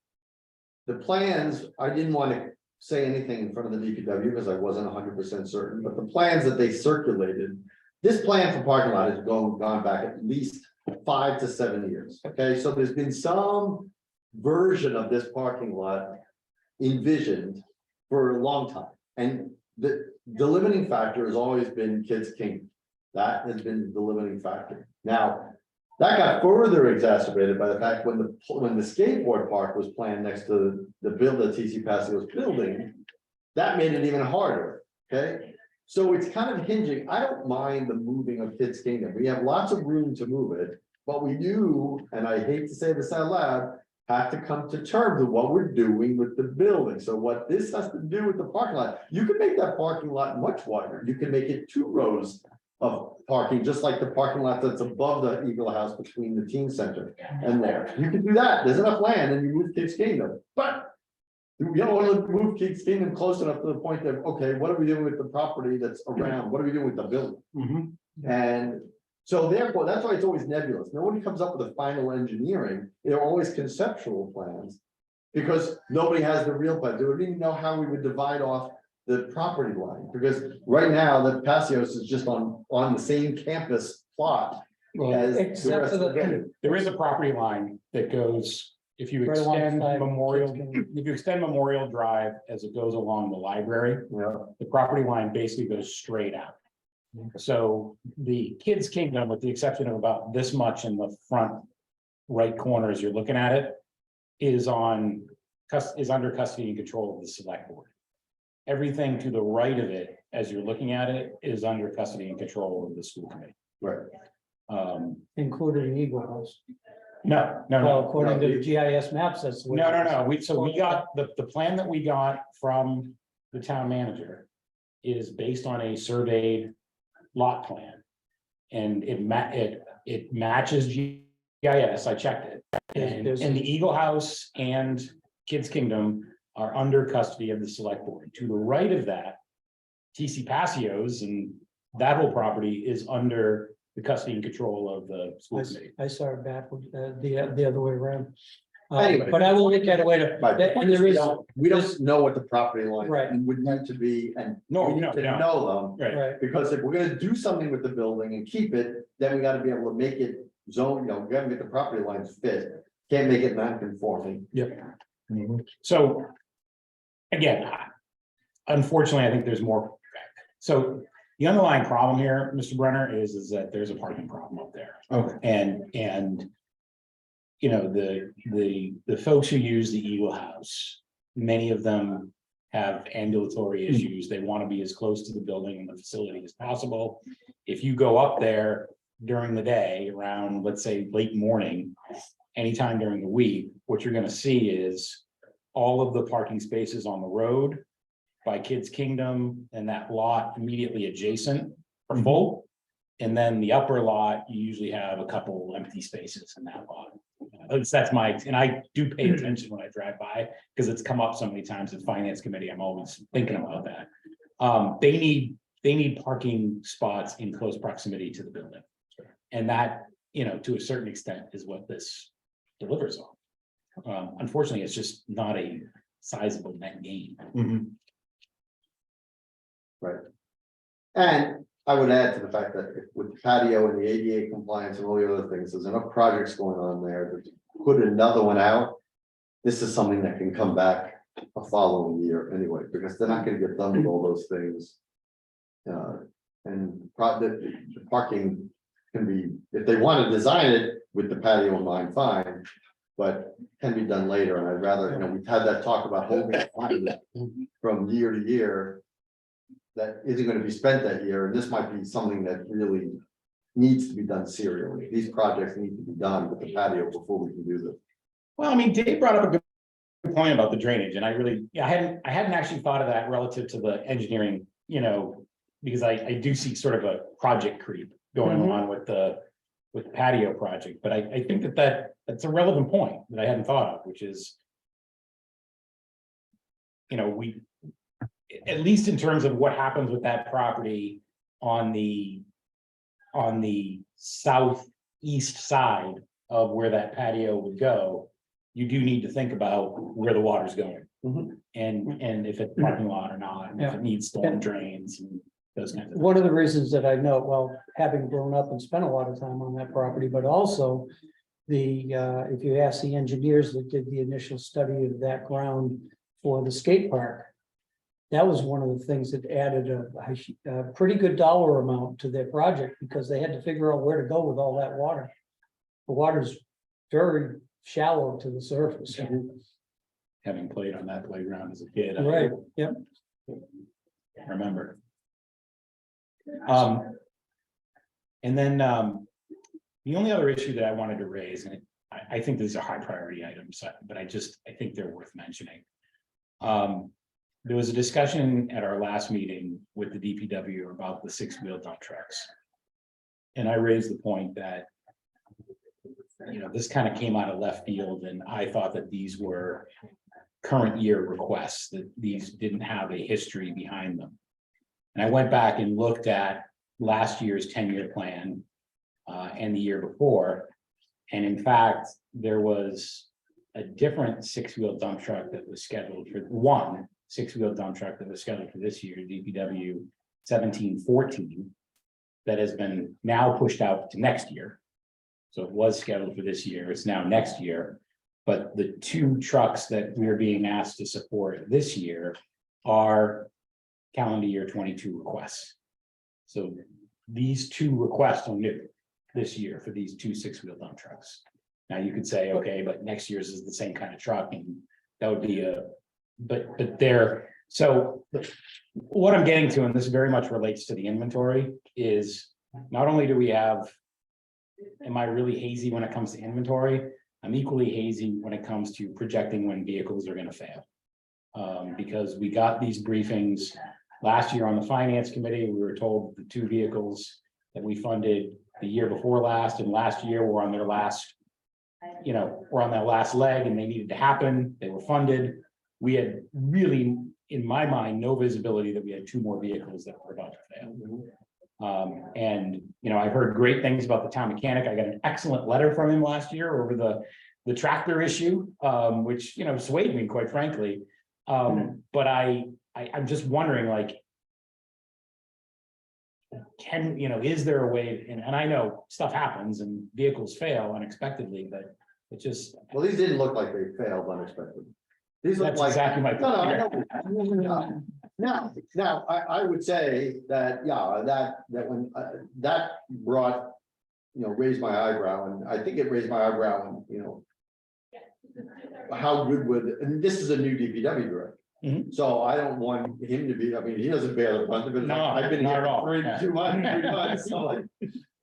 The plans, I didn't want to say anything in front of the DPW because I wasn't 100% certain, but the plans that they circulated. This plan for parking lot has gone back at least 5 to 7 years, okay, so there's been some version of this parking lot envisioned for a long time, and the limiting factor has always been kids king. That has been the limiting factor. Now, That got further exacerbated by the fact when the skateboard park was planned next to the TC Pasio's building, that made it even harder, okay? So it's kind of hinging, I don't mind the moving of Kids Kingdom, we have lots of room to move it, but we do, and I hate to say this out loud, have to come to terms with what we're doing with the building. So what this has to do with the parking lot, you can make that parking lot much wider, you can make it 2 rows of parking, just like the parking lot that's above the Eagle House between the teen center and there. You can do that. There's enough land and you move Kids Kingdom, but you don't want to move Kids Kingdom close enough to the point that, okay, what are we doing with the property that's around? What are we doing with the building? And so therefore, that's why it's always nebulous. Nobody comes up with a final engineering. They're always conceptual plans because nobody has the real plan. They wouldn't even know how we would divide off the property line, because right now the Pasios is just on the same campus plot as the Except rest for of the the, building. There is a property line that goes, if you Right extend alongside Memorial, Kids Kingdom. if you extend Memorial Drive as it goes along the library, Yeah, the property line basically goes straight out. So the Kids Kingdom, with the exception of about this much in the front right corner as you're looking at it, is under custody and control of the select board. Everything to the right of it, as you're looking at it, is under custody and control of the school committee. right. including Eagle House. No, no, Well, no, according to the GIS maps, that's. the way no, it no, is. no. We got, the plan that we got from the town manager is based on a surveyed lot plan. And it matches GIS, I checked it. And the Eagle House and Kids Kingdom are under custody of the select board. To the right of that, TC Pasios and that whole property is under the custody and control of the school committee. I saw it backwards, the other way around. Anyway. But I will look at it later. Right. And there is, We don't know what the property line Right. would need to be, and No, we need no, to no. know them. Right, right, Because if we're gonna do something with the building and keep it, then we gotta be able to make it zone, we gotta make the property lines fit. Can't make it non-conforming. so. Again, unfortunately, I think there's more. So the underlying problem here, Mr. Brenner, is that there's a parking problem up there. Okay. And. You know, the folks who use the Eagle House, many of them have ambulatory issues. They want to be as close to the building and the facility as possible. If you go up there during the day around, let's say, late morning, anytime during the week, what you're going to see is all of the parking spaces on the road by Kids Kingdom and that lot immediately adjacent are full. And then the upper lot, you usually have a couple empty spaces in that lot. That's my, and I do pay attention when I drive by, because it's come up so many times at finance committee. I'm always thinking about that. They need parking spots in close proximity to the building. And that, you know, to a certain extent is what this delivers on. Unfortunately, it's just not a sizable net gain. Right. And I would add to the fact that with the patio and the ADA compliance and all the other things, there's enough projects going on there to put another one out. This is something that can come back a following year anyway, because they're not gonna get done with all those things. And the parking can be, if they want to design it with the patio in mind, fine. But can be done later, and I'd rather, you know, we've had that talk about holding it from year to year. That isn't gonna be spent that year, and this might be something that really needs to be done serially. These projects need to be done with the patio before we can do this. Well, I mean, Dave brought up a good point about the drainage, and I really, yeah, I hadn't actually thought of that relative to the engineering, you know, because I do see sort of a project creep going on with the patio project, but I think that's a relevant point that I hadn't thought of, which is, you know, at least in terms of what happens with that property on the southeast side of where that patio would go, you do need to think about where the water's going. And if it's parking lot or not, and if it needs storm drains and those kinds of things. one of the reasons that I know, well, having grown up and spent a lot of time on that property, but also. If you ask the engineers that did the initial study of that ground for the skate park. That was one of the things that added a pretty good dollar amount to their project, because they had to figure out where to go with all that water. The water's very shallow to the surface. Having played on that playground as a kid. I Right, yep. remember. And then, the only other issue that I wanted to raise, and I think these are high priority items, but I think they're worth mentioning. There was a discussion at our last meeting with the DPW about the 6-wheel dump trucks. And I raised the point that, this kind of came out of left field, and I thought that these were current year requests, that these didn't have a history behind them. And I went back and looked at last year's 10-year plan and the year before. And in fact, there was a different 6-wheel dump truck that was scheduled for one 6-wheel dump truck that was scheduled for this year, DPW 1714, that has been now pushed out to next year. So it was scheduled for this year, it's now next year. But the 2 trucks that we are being asked to support this year are calendar year 22 requests. So these 2 requests are new this year for these 2 6-wheel dump trucks. Now you could say, okay, but next year's is the same kind of truck, and that would be but they're, so what I'm getting to, and this very much relates to the inventory, is not only do we have, am I really hazy when it comes to inventory? I'm equally hazy when it comes to projecting when vehicles are going to fail. Because we got these briefings last year on the finance committee. We were told the 2 vehicles that we funded the year before last and last year were on their last, were on that last leg, and they needed to happen. They were funded. We had really, in my mind, no visibility that we had 2 more vehicles that were about to fail. And I've heard great things about the town mechanic. I got an excellent letter from him last year over the tractor issue, which swayed me, quite frankly. But I'm just wondering, like, is there a way, and I know stuff happens and vehicles fail unexpectedly, but it just. Well, these didn't look like they failed unexpectedly. These look That's like. exactly my No, point. Now, I would say that, yeah, that when, that brought, raised my eyebrow, and I think it raised my eyebrow, and, how good would, and this is a new DPW director. Mhm. So I don't want him to be, I mean, he doesn't bear the brunt of it. No, I've been not here at all. for Yeah. 2 months, 3 months,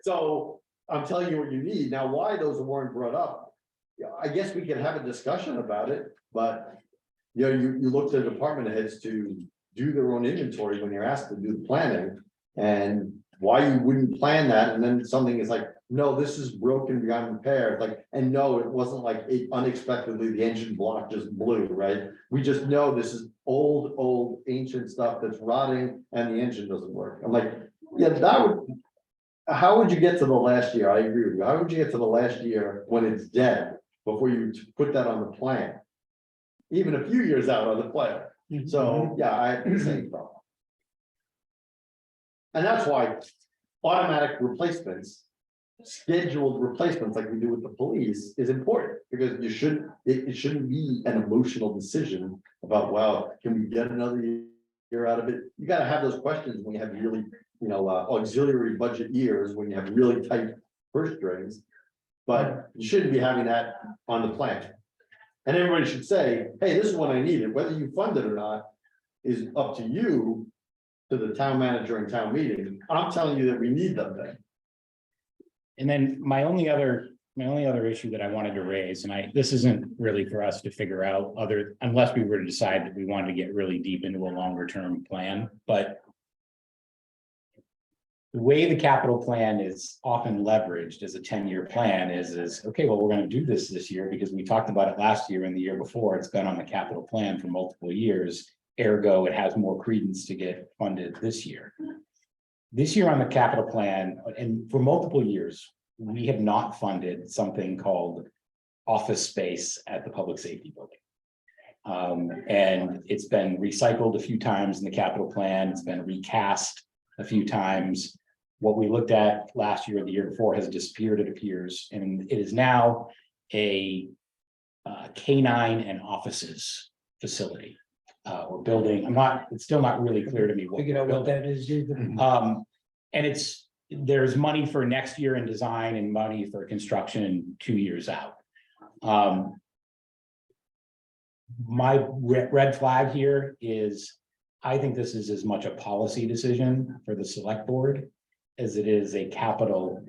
so I'm telling you what you need. Now, why those weren't brought up? Yeah, I guess we can have a discussion about it, but you look to the department heads to do their own inventory when you're asked to do the planning. And why you wouldn't plan that, and then something is like, no, this is broken beyond repair, like, and no, it wasn't like unexpectedly the engine block just blew, right? We just know this is old ancient stuff that's rotting and the engine doesn't work. I'm like, yeah, how would you get to the last year? I agree with you. How would you get to the last year when it's dead before you put that on the plan? Even a few years out on the plan. So, yeah, I have the same problem. And that's why automatic replacements, scheduled replacements like we do with the police is important, because it shouldn't be an emotional decision about, well, can we get another year out of it? You gotta have those questions when you have really, auxiliary budget years, when you have really tight purse strings. But you shouldn't be having that on the plan. And everybody should say, hey, this is what I needed, whether you fund it or not is up to you, to the town manager and town meeting. I'm telling you that we need them then. And then my only other issue that I wanted to raise, and this isn't really for us to figure out unless we were to decide that we wanted to get really deep into a longer term plan, but the way the capital plan is often leveraged as a 10-year plan is, okay, well, we're going to do this year because we talked about it last year and the year before. It's been on the capital plan for multiple years. Ergo, it has more credence to get funded this year. This year on the capital plan, and for multiple years, we have not funded something called office space at the public safety building. And it's been recycled a few times in the capital plan. It's been recast a few times. What we looked at last year or the year before has disappeared, it appears, and it is now a K9 and offices facility or building. It's still not really clear to me what Figured out we're what building. that is either. And it's, there's money for next year in design and money for construction 2 years out. My red flag here is, I think this is as much a policy decision for the select board as it is a capital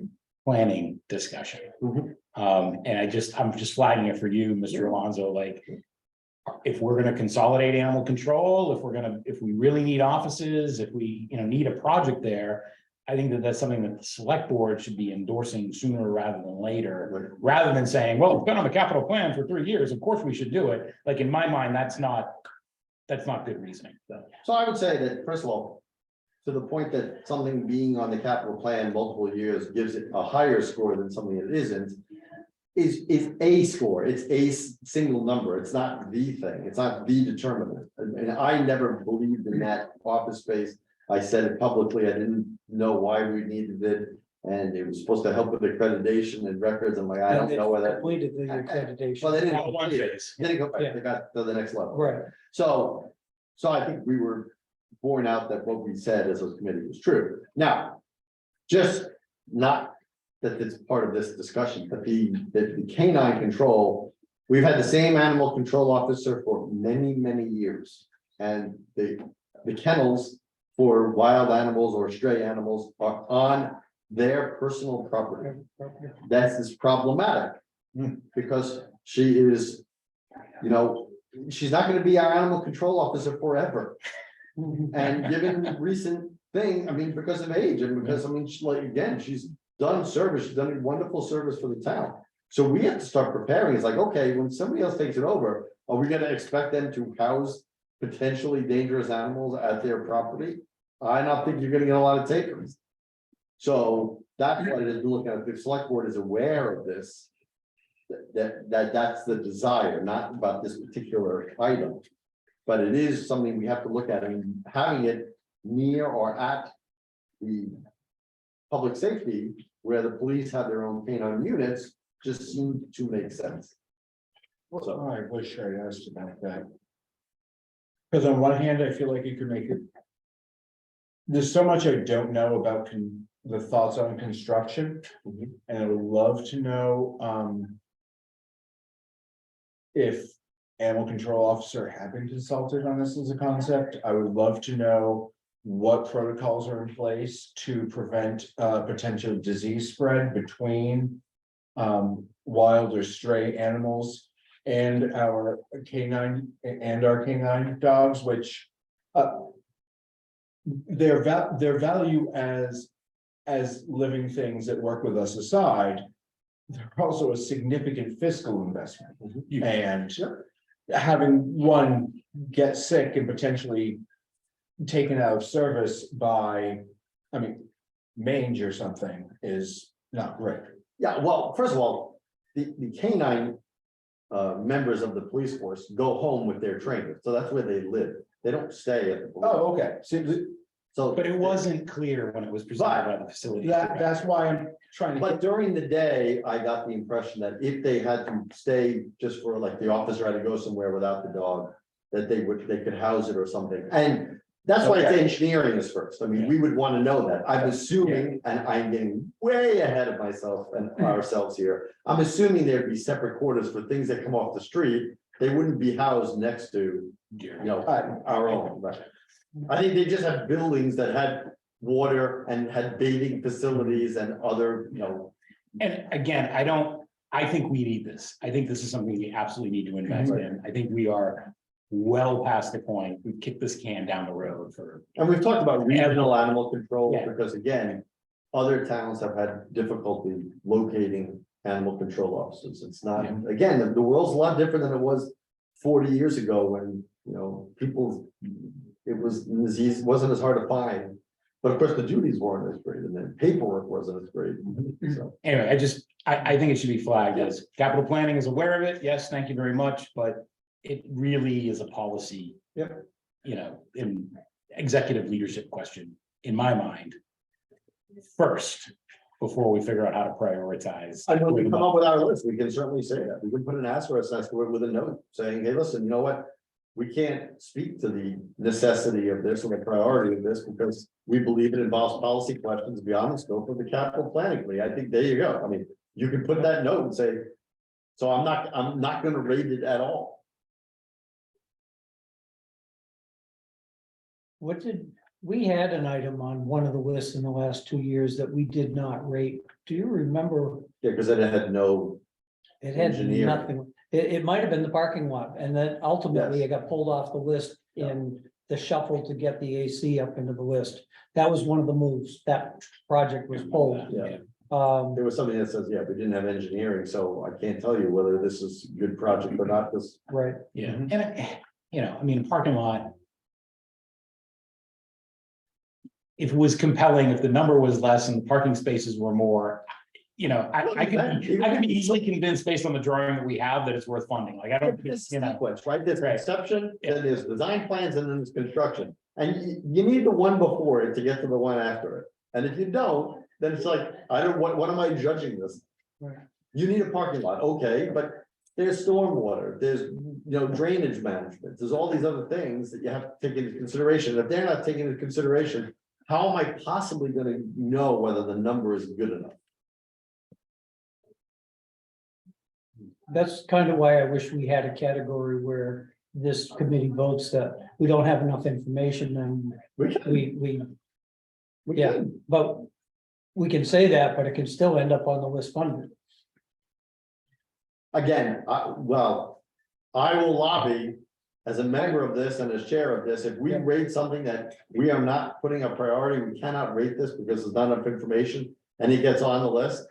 planning discussion. Mhm. And I'm just flagging it for you, Mr. Alonso, like, if we're gonna consolidate animal control, if we really need offices, if we, need a project there, I think that that's something that the select board should be endorsing sooner rather than later, rather than saying, well, it's been on the capital plan for 3 years, of course we should do it. Like, in my mind, that's not good reasoning. So I would say that, first of all, to the point that something being on the capital plan multiple years gives it a higher score than something that isn't, is a score, it's a single number, it's not the thing, it's not the determinant. And I never believed in that office space. I said it publicly, I didn't know why we needed it, and it was supposed to help with accreditation and records. I'm like, I don't know whether. Completed the accreditation. Well, they didn't That one complete it. phase. They didn't go, Yeah. they got to the next level. Right, So I think we were borne out that what we said as a committee was true. Now, just not that it's part of this discussion, but the canine control, we've had the same animal control officer for many, many years. And the kennels for wild animals or stray animals are on their personal property. That is problematic. Because she is, she's not gonna be our animal control officer forever. And given the recent thing, I mean, because of age and because, I mean, she's done service, she's done a wonderful service for the town. So we have to start preparing. It's like, okay, when somebody else takes it over, are we gonna expect them to house potentially dangerous animals at their property? I don't think you're gonna get a lot of takers. So that's what it is, looking at, the select board is aware of this. That's the desire, not about this particular item. But it is something we have to look at, and having it near or at the public safety, where the police have their own canine units, just seemed to make sense. So I wish I asked about that. Because on one hand, I feel like you could make it. There's so much I don't know about the thoughts on construction, and I would love to know, if animal control officer had been consulted on this as a concept. I would love to know what protocols are in place to prevent potential disease spread between wild or stray animals and our canine dogs, which their value as living things that work with us aside, they're also a significant fiscal investment. And having one get sick and potentially taken out of service by, mange or something is not great. Yeah, well, first of all, the canine members of the police force go home with their trainers, so that's where they live. They don't stay at the. police. Oh, okay. So. But it wasn't clear when it was presented by the facility. That's why I'm trying to. But during the day, I got the impression that if they had to stay just for, like, the officer had to go somewhere without the dog, that they could house it or something. And that's why it's Okay. engineering is first. I mean, we would want to know that. I'm assuming, and I'm getting way ahead of myself and ourselves here. I'm assuming there'd be separate quarters for things that come off the street. They wouldn't be housed next to, our own, right? I think they just had buildings that had water and had bathing facilities and other, And again, I think we need this. I think this is something we absolutely need to invest in. I think we are well past the point. We've kicked this can down the road for. and we've talked about regional animal control, Yeah. because again, other towns have had difficulty locating animal control officers. It's not, Yeah. again, the world's a lot different than it was 40 years ago when, people, it wasn't as hard to find. But of course, the duties weren't as great, and then paperwork wasn't as great. So, Anyway, I think it should be flagged as capital planning is aware of it. Yes, thank you very much, but it really is a policy. Yep. In executive leadership question, in my mind. First, before we figure out how to prioritize. and when we come up with our list, we can certainly say that. We can put an asterisk next to it with a note saying, hey, listen, you know what? we can't speak to the necessity of this or the priority of this because we believe it involves policy questions beyond the scope of the capital planning committee. I think there you go. I mean, you can put that note and say, so I'm not gonna rate it at all. We had an item on one of the lists in the last 2 years that we did not rate. Do you remember? Yeah, because then it had no, It had Engineering. nothing. It might have been the parking lot, and then ultimately Yes. it got pulled off the list in the shuffle to get the AC up into the list. That was one of the moves. That project was pulled. yeah, Um, there was something that says, yeah, we didn't have engineering, so I can't tell you whether this is a good project or not, because right. Yeah, Mhm. and I mean, parking lot. If it was compelling, if the number was less and the parking spaces were more, I could be easily convinced based on the drawing that we have that it's worth funding. Like, I don't, It's you know. sequence, right? There's Right. conception, Yeah. then there's design plans, and then there's construction. And you need the one before it to get to the one after it. And if you don't, then it's like, what am I judging this? Right. You need a parking lot, okay, but there's stormwater, there's, drainage management, there's all these other things that you have to take into consideration. If they're not taking into consideration, how am I possibly gonna know whether the number is good enough? That's kind of why I wish we had a category where this committee votes that we don't have enough information and We can, we, we yeah. can. but we can say that, but it can still end up on the list funded. Again, I will lobby as a member of this and as chair of this, if we Yeah. rate something that we are not putting a priority, we cannot rate this because there's not enough information, and it gets on the list.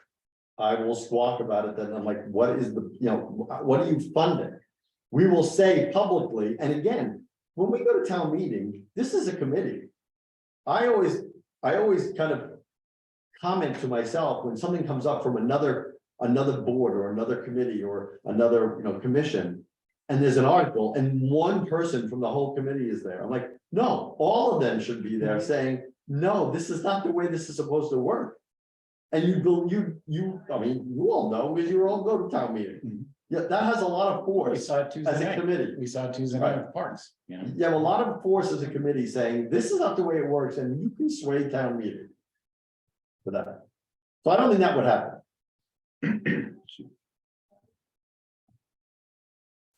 I will squawk about it, then I'm like, what is what are you funding? We will say publicly, and again, when we go to town meeting, this is a committee. I always kind of comment to myself when something comes up from another board or another committee or another, commission. And there's an article and one person from the whole committee is there. I'm like, no, all of them should be there saying, no, this is not the way this is supposed to work. And you all know, because you all go to town meeting. Mhm. Yeah, that has a lot of We force saw it Tuesday as a night. committee. We saw it Tuesday night at the parks, You have a lot of force as a committee saying, this is not the way it works, and you can sway town meeting. For that. So I don't think that would happen.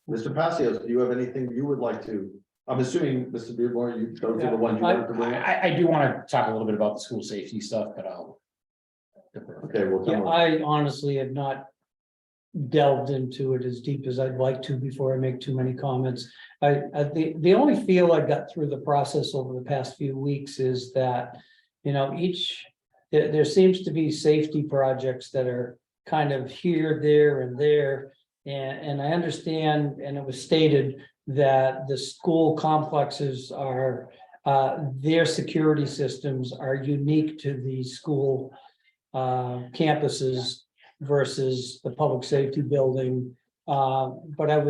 Mr. Passios, do you have anything you would like to, I'm assuming, Mr. Beardmore, those are the ones you wanted to bring up? I do want to talk a little bit about the school safety stuff, but I'll. Okay, well, Yeah, come on. I honestly have not delved into it as deep as I'd like to before I make too many comments. The only feel I got through the process over the past few weeks is that, there seems to be safety projects that are kind of here, there, and there. And I understand, and it was stated that the school complexes are, their security systems are unique to the school campuses versus the public safety building. But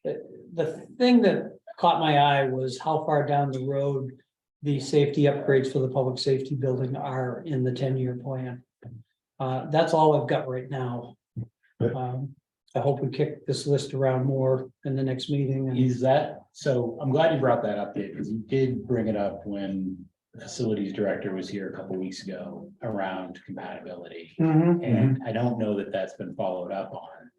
the thing that caught my eye was how far down the road the safety upgrades for the public safety building are in the 10-year plan. That's all I've got right now. I hope we kick this list around more in the next meeting. And Is that, so I'm glad you brought that up, Dave, because you did bring it up when the facilities director was here a couple weeks ago around compatibility. And I don't know that that's been followed up on.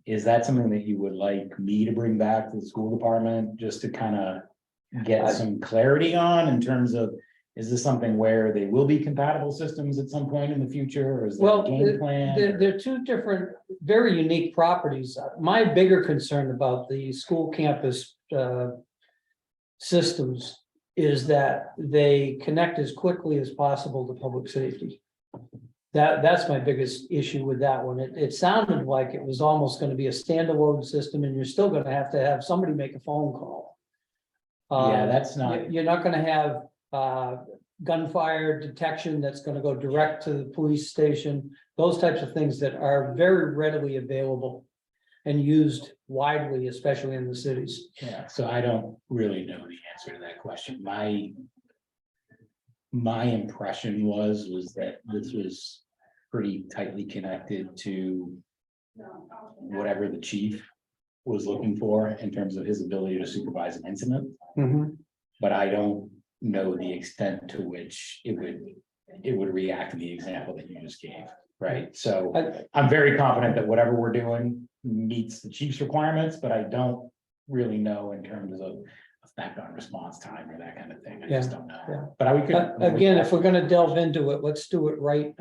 Is that something that you would like me to bring back to the school department just to kind of get some clarity on in terms of, is this something where they will be compatible systems at some point in the future, or is there Well, a game plan? they're two different, very unique properties. My bigger concern about the school campus systems is that they connect as quickly as possible to public safety. That's my biggest issue with that one. It sounded like it was almost going to be a standalone system, and you're still going to have somebody make a phone call. Yeah, that's not, You're not gonna have gunfire detection that's gonna go direct to the police station, those types of things that are very readily available and used widely, especially in the cities. yeah, so I don't really know the answer to that question. My impression was that this was pretty tightly connected to whatever the chief was looking for in terms of his ability to supervise an incident. Mhm. But I don't know the extent to which it would react to the example that you just gave, right? So I'm very confident that whatever we're doing meets the chief's requirements, but I don't really know in terms of effect on response time or that kind of thing. I just don't yeah. know. But we could. Again, if we're gonna delve into it, let's do it right,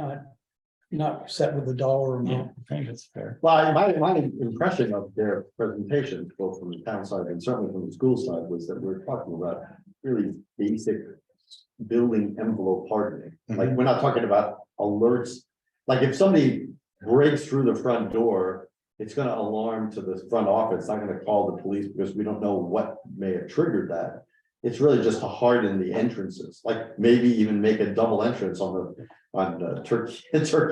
not set with a dollar Yeah, amount. I think that's fair. Well, my impression of their presentation, both from the town side and certainly from the school side, was that we're talking about really basic building envelope hardening. Like, we're not talking about alerts. Like, if somebody breaks through the front door, it's gonna alarm to the front office. It's not gonna call the police because we don't know what may have triggered that. It's really just to harden the entrances, like maybe even make a double entrance on Turkey.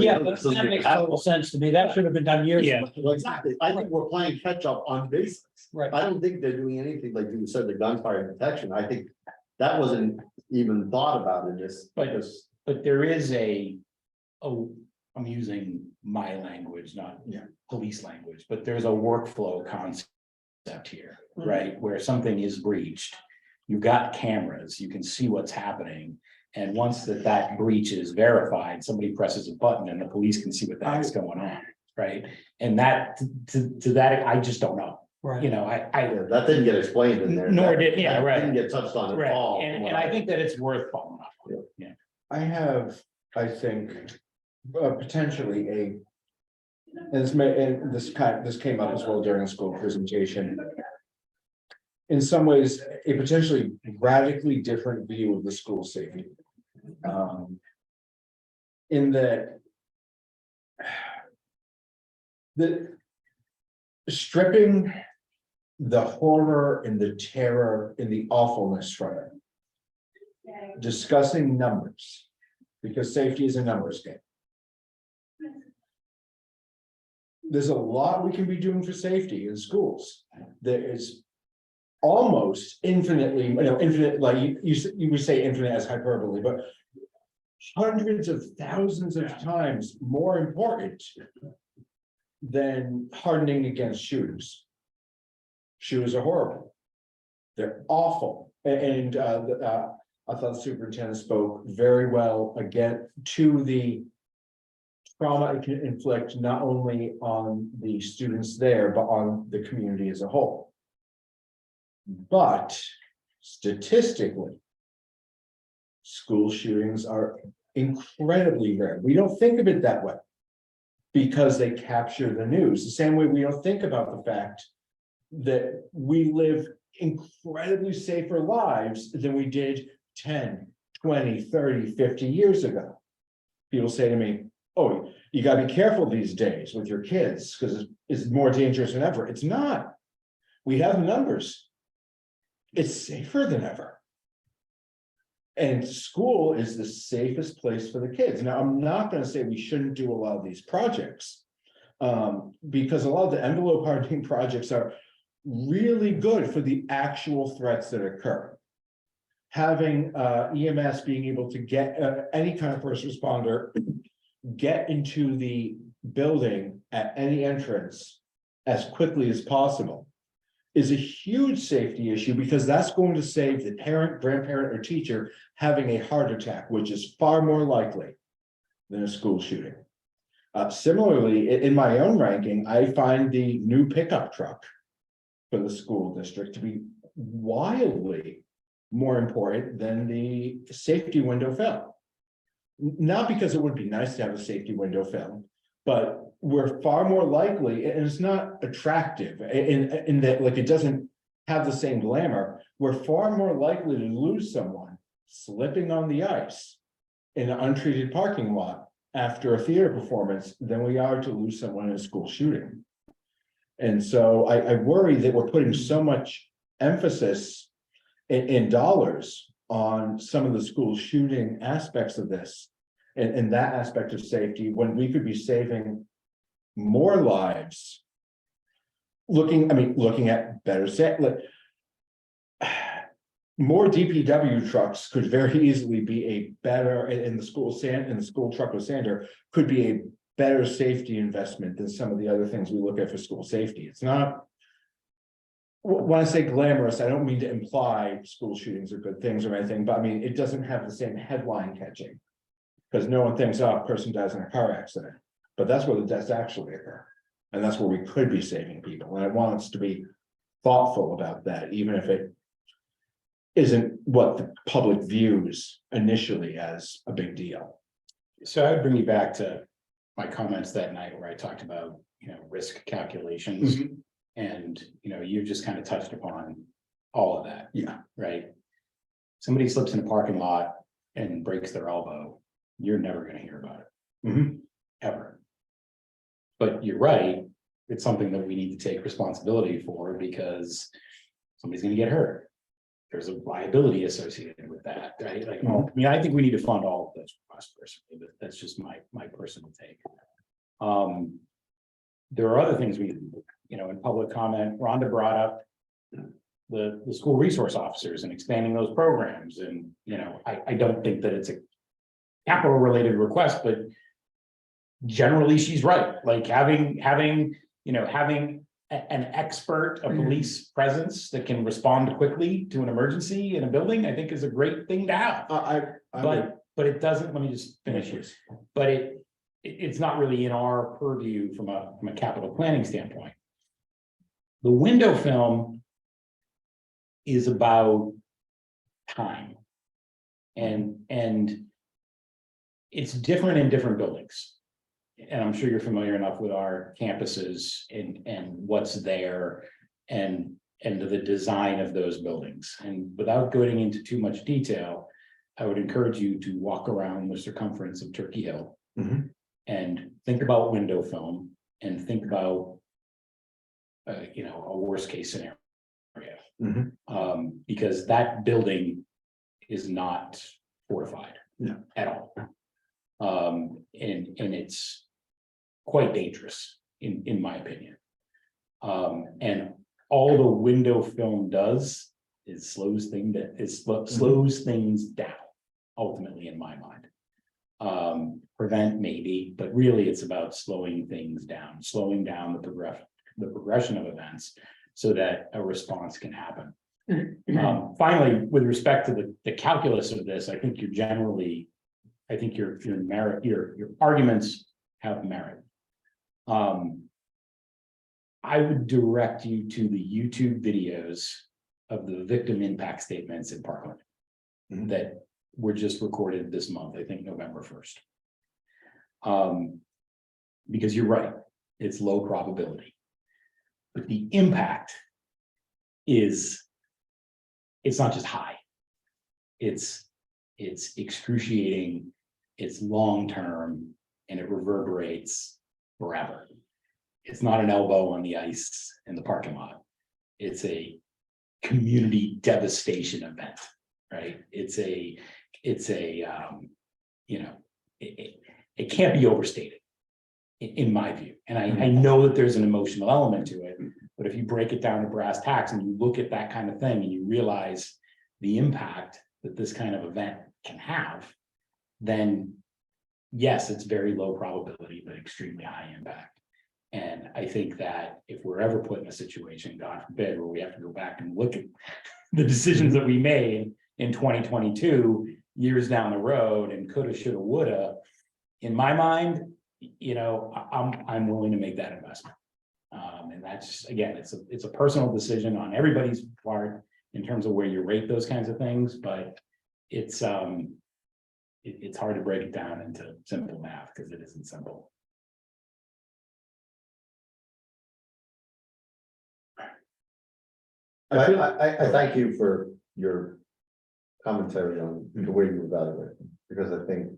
Yeah, but that makes total sense to me. That should have been done years ago. Well, exactly. I think we're playing catch up on basics. Right. I don't think they're doing anything like you said, the gunfire detection. I think that wasn't even thought about in this. But there is I'm using my language, not police language, but there's a workflow concept here, right? Where something is breached, you got cameras, you can see what's happening. And once that breach is verified, somebody presses a button and the police can see what the heck's going on, right? And that, to that, I just don't know. Right. You know, Yeah, that didn't get explained in there. Nor That- did- yeah, that right. Didn't get touched on at all. Right, and I think that it's worth following up on. Yeah. I have, I think, potentially this came up as well during the school presentation. In some ways, a potentially radically different view of the school safety. In that. The stripping the horror and the terror and the awfulness from it. Discussing numbers, because safety is a numbers game. There's a lot we can be doing for safety in schools. There is almost infinitely, infinite, like you would say infinite as hyperbole, but hundreds of thousands of times more important than hardening against shooters. Shooters are horrible. They're awful. And I thought the superintendent spoke very well again to the trauma it can inflict not only on the students there, but on the community as a whole. But statistically, school shootings are incredibly rare. We don't think of it that way because they capture the news. The same way we don't think about the fact that we live incredibly safer lives than we did 10, 20, 30, 50 years ago. People say to me, oh, you gotta be careful these days with your kids because it's more dangerous than ever. It's not. We have numbers. It's safer than ever. And school is the safest place for the kids. Now, I'm not going to say we shouldn't do a lot of these projects because a lot of the envelope hardening projects are really good for the actual threats that occur. Having EMS being able to get any kind of first responder get into the building at any entrance as quickly as possible is a huge safety issue because that's going to save the parent, grandparent, or teacher having a heart attack, which is far more likely than a school shooting. Similarly, in my own ranking, I find the new pickup truck for the school district to be wildly more important than the safety window film. Not because it would be nice to have a safety window film, but we're far more likely, and it's not attractive in that, like, it doesn't have the same glamour. We're far more likely to lose someone slipping on the ice in an untreated parking lot after a theater performance than we are to lose someone in a school shooting. And so I worry that we're putting so much emphasis in dollars on some of the school shooting aspects of this and that aspect of safety when we could be saving more lives. Looking at better more DPW trucks could very easily be a better in the school truck with sander could be a better safety investment than some of the other things we look at for school safety. It's not when I say glamorous, I don't mean to imply school shootings are good things or anything, but I mean, it doesn't have the same headline catching. Because no one thinks, oh, a person dies in a car accident, but that's where the deaths actually occur. And that's where we could be saving people, and I want us to be thoughtful about that, even if it isn't what the public views initially as a big deal. So I would bring you back to my comments that night where I talked about, risk calculations. And, you just kind of touched upon all of that, Yeah. right? Somebody slips in a parking lot and breaks their elbow, you're never gonna hear about it. Mhm. Ever. But you're right, it's something that we need to take responsibility for because somebody's gonna get hurt. There's a liability associated with that, right? Like, I think we need to fund all of those requests personally, but that's just my personal take. There are other things we, in public comment, Rhonda brought up the school resource officers and expanding those programs. And, I don't think that it's a capital related request, but generally she's right. Like having an expert, a police presence that can respond quickly to an emergency in a building, I think is a great thing to have. But it doesn't, let me just finish here. But it's not really in our purview from a capital planning standpoint. The window film is about time. And it's different in different buildings. And I'm sure you're familiar enough with our campuses and what's there and the design of those buildings. And without going into too much detail, I would encourage you to walk around the circumference of Turkey Hill and think about window film and think about, a worst case scenario. Because that building is not fortified at all. And it's quite dangerous in my opinion. And all the window film does is slows things down, ultimately, in my mind. Prevent maybe, but really it's about slowing things down, slowing down the progression of events so that a response can happen. Finally, with respect to the calculus of this, I think your merit, your arguments have merit. I would direct you to the YouTube videos of the victim impact statements in Parkland that were just recorded this month, I think November 1st. Because you're right, it's low probability. But the impact it's not just high. It's excruciating, it's long-term, and it reverberates forever. It's not an elbow on the ice in the parking lot. It's a community devastation event, right? It can't be overstated in my view. And I know that there's an emotional element to it, but if you break it down to brass tacks and you look at that kind of thing and you realize the impact that this kind of event can have, then yes, it's very low probability, but extremely high impact. And I think that if we're ever put in a situation, God forbid, where we have to go back and look at the decisions that we made in 2022, years down the road, and coulda, shoulda, woulda, in my mind, I'm willing to make that investment. And that's, again, it's a personal decision on everybody's part in terms of where you rate those kinds of things, but it's hard to break it down into simple math because it isn't simple. I thank you for your commentary on the way you evaluate, because I think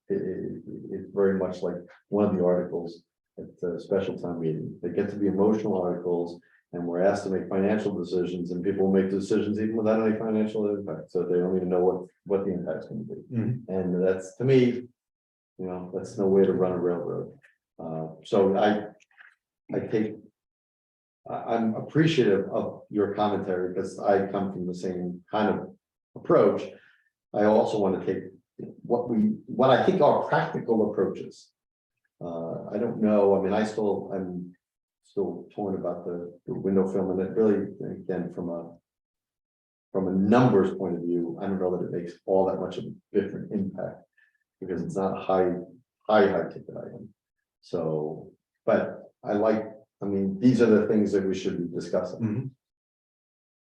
it's very much like one of the articles at the special town meeting. They get to be emotional articles, and we're asked to make financial decisions, and people make decisions even without any financial impact, so they don't even know what the impact's gonna be. And that's, to me, that's no way to run a railroad. So I'm appreciative of your commentary because I come from the same kind of approach. I also want to take what I think are practical approaches. I don't know, I mean, I'm still torn about the window film, and it really, again, from a numbers point of view, I don't know that it makes all that much of a different impact. Because it's not a high ticket item. So, but I mean, these are the things that we should be discussing.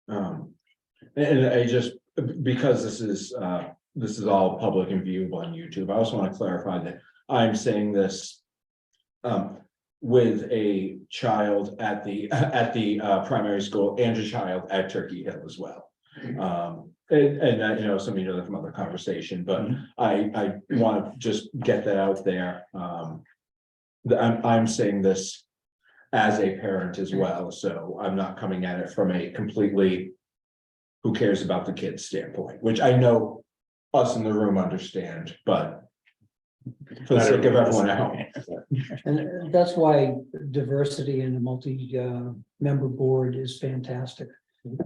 And I just, because this is all public and viewable on YouTube, I also want to clarify that I'm saying this. With a child at the primary school and a child at Turkey Hill as well. And you know, some of you know that from other conversation, but I want to just get that out there. I'm saying this as a parent as well, so I'm not coming at it from a completely who cares about the kids standpoint, which I know us in the room understand, but for the sake of everyone at home. And that's why diversity in the member board is fantastic.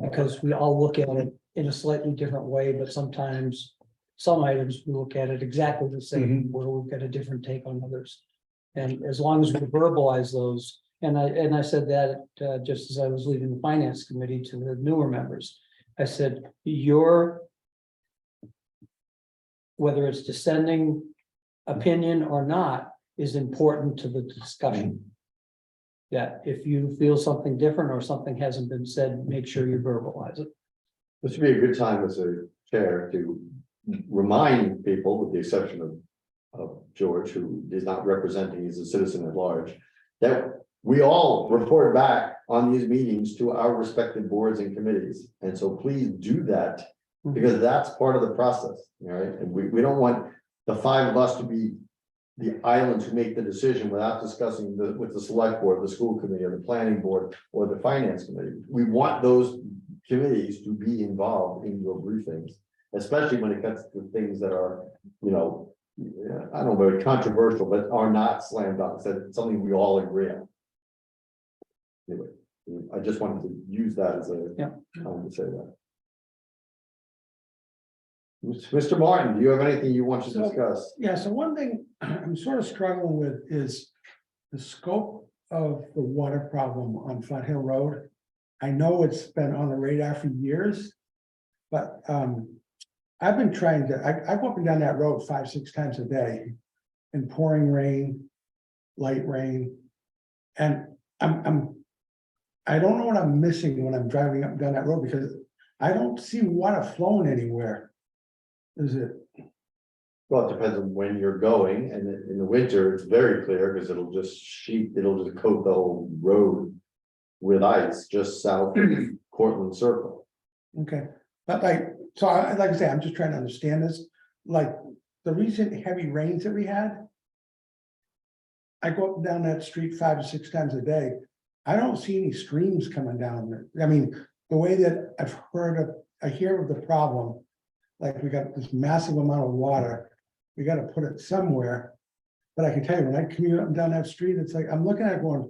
Because we all look at it in a slightly different way, but sometimes some items we look at it exactly the same, where we've got a different take on others. And as long as we verbalize those, and I said that just as I was leaving the finance committee to the newer members, I said, whether it's dissenting opinion or not, is important to the discussion. That if you feel something different or something hasn't been said, make sure you verbalize it. This would be a good time as a chair to remind people, with the exception of George, who is not representing, he's a citizen at large, that we all report back on these meetings to our respective boards and committees. And so please do that, because that's part of the process, all right? And we don't want the five of us to be the islands who make the decision without discussing with the select board, the school committee, or the planning board, or the finance committee. We want those committees to be involved in your briefings, especially when it comes to things that are, you know, I don't know, very controversial, but are not slam dunks, that it's something we all agree on. Anyway, I just wanted to use that as a time to say that. Mr. Martin, do you have anything you want to discuss? Yeah, so one thing I'm sort of struggling with is the scope of the water problem on Flat Hill Road. I know it's been on the radar for years, but I've been trying to, I go up and down that road 5-6 times a day in pouring rain, light rain. And I don't know what I'm missing when I'm driving up and down that road, because I don't see water flowing anywhere. Is it? Well, it depends on when you're going, and in the winter, it's very clear, because it'll just coat the whole road with ice just south of Cortland Circle. Okay, but like I say, I'm just trying to understand this, like the recent heavy rains that we had. I go up and down that street 5 to 6 times a day. I don't see any streams coming down there. I mean, the way that I hear of the problem, like we got this massive amount of water, we got to put it somewhere. But I can tell you, when I commute up and down that street, it's like, I'm looking at it going,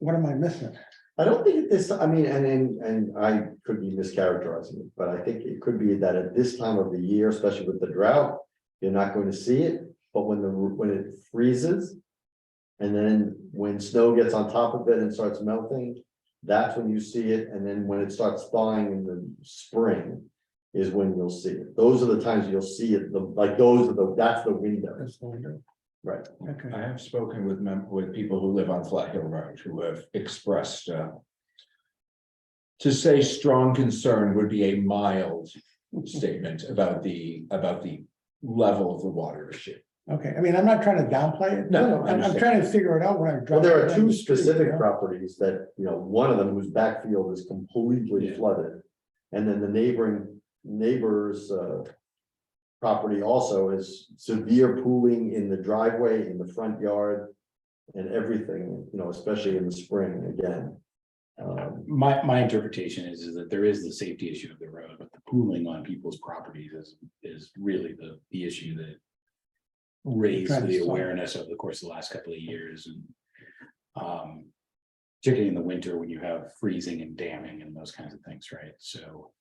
what am I missing? I don't think this, I mean, and I could be mischaracterizing it, but I think it could be that at this time of the year, especially with the drought, you're not going to see it, but when it freezes, and then when snow gets on top of it and starts melting, that's when you see it, and then when it starts thawing in the spring is when you'll see it. Those are the times you'll see it, that's the window. That's the window. Right. Okay. I have spoken with people who live on Flat Hill Road who have expressed to say strong concern would be a mild statement about the level of the water issue. Okay, I mean, I'm not trying to downplay it. No, I I'm understand. trying to figure it out when I'm Well, driving. there are down two the street, specific you know? properties that, one of them whose backfield is completely Yeah. flooded. And then the neighbor's property also is severe pooling in the driveway, in the front yard. And everything, especially in the spring again. My interpretation is that there is the safety issue of the road, but the pooling on people's properties is really the issue that raised Trying to the solve. awareness over the course of the last couple of years, and particularly in the winter when you have freezing and damming and those kinds of things, right? So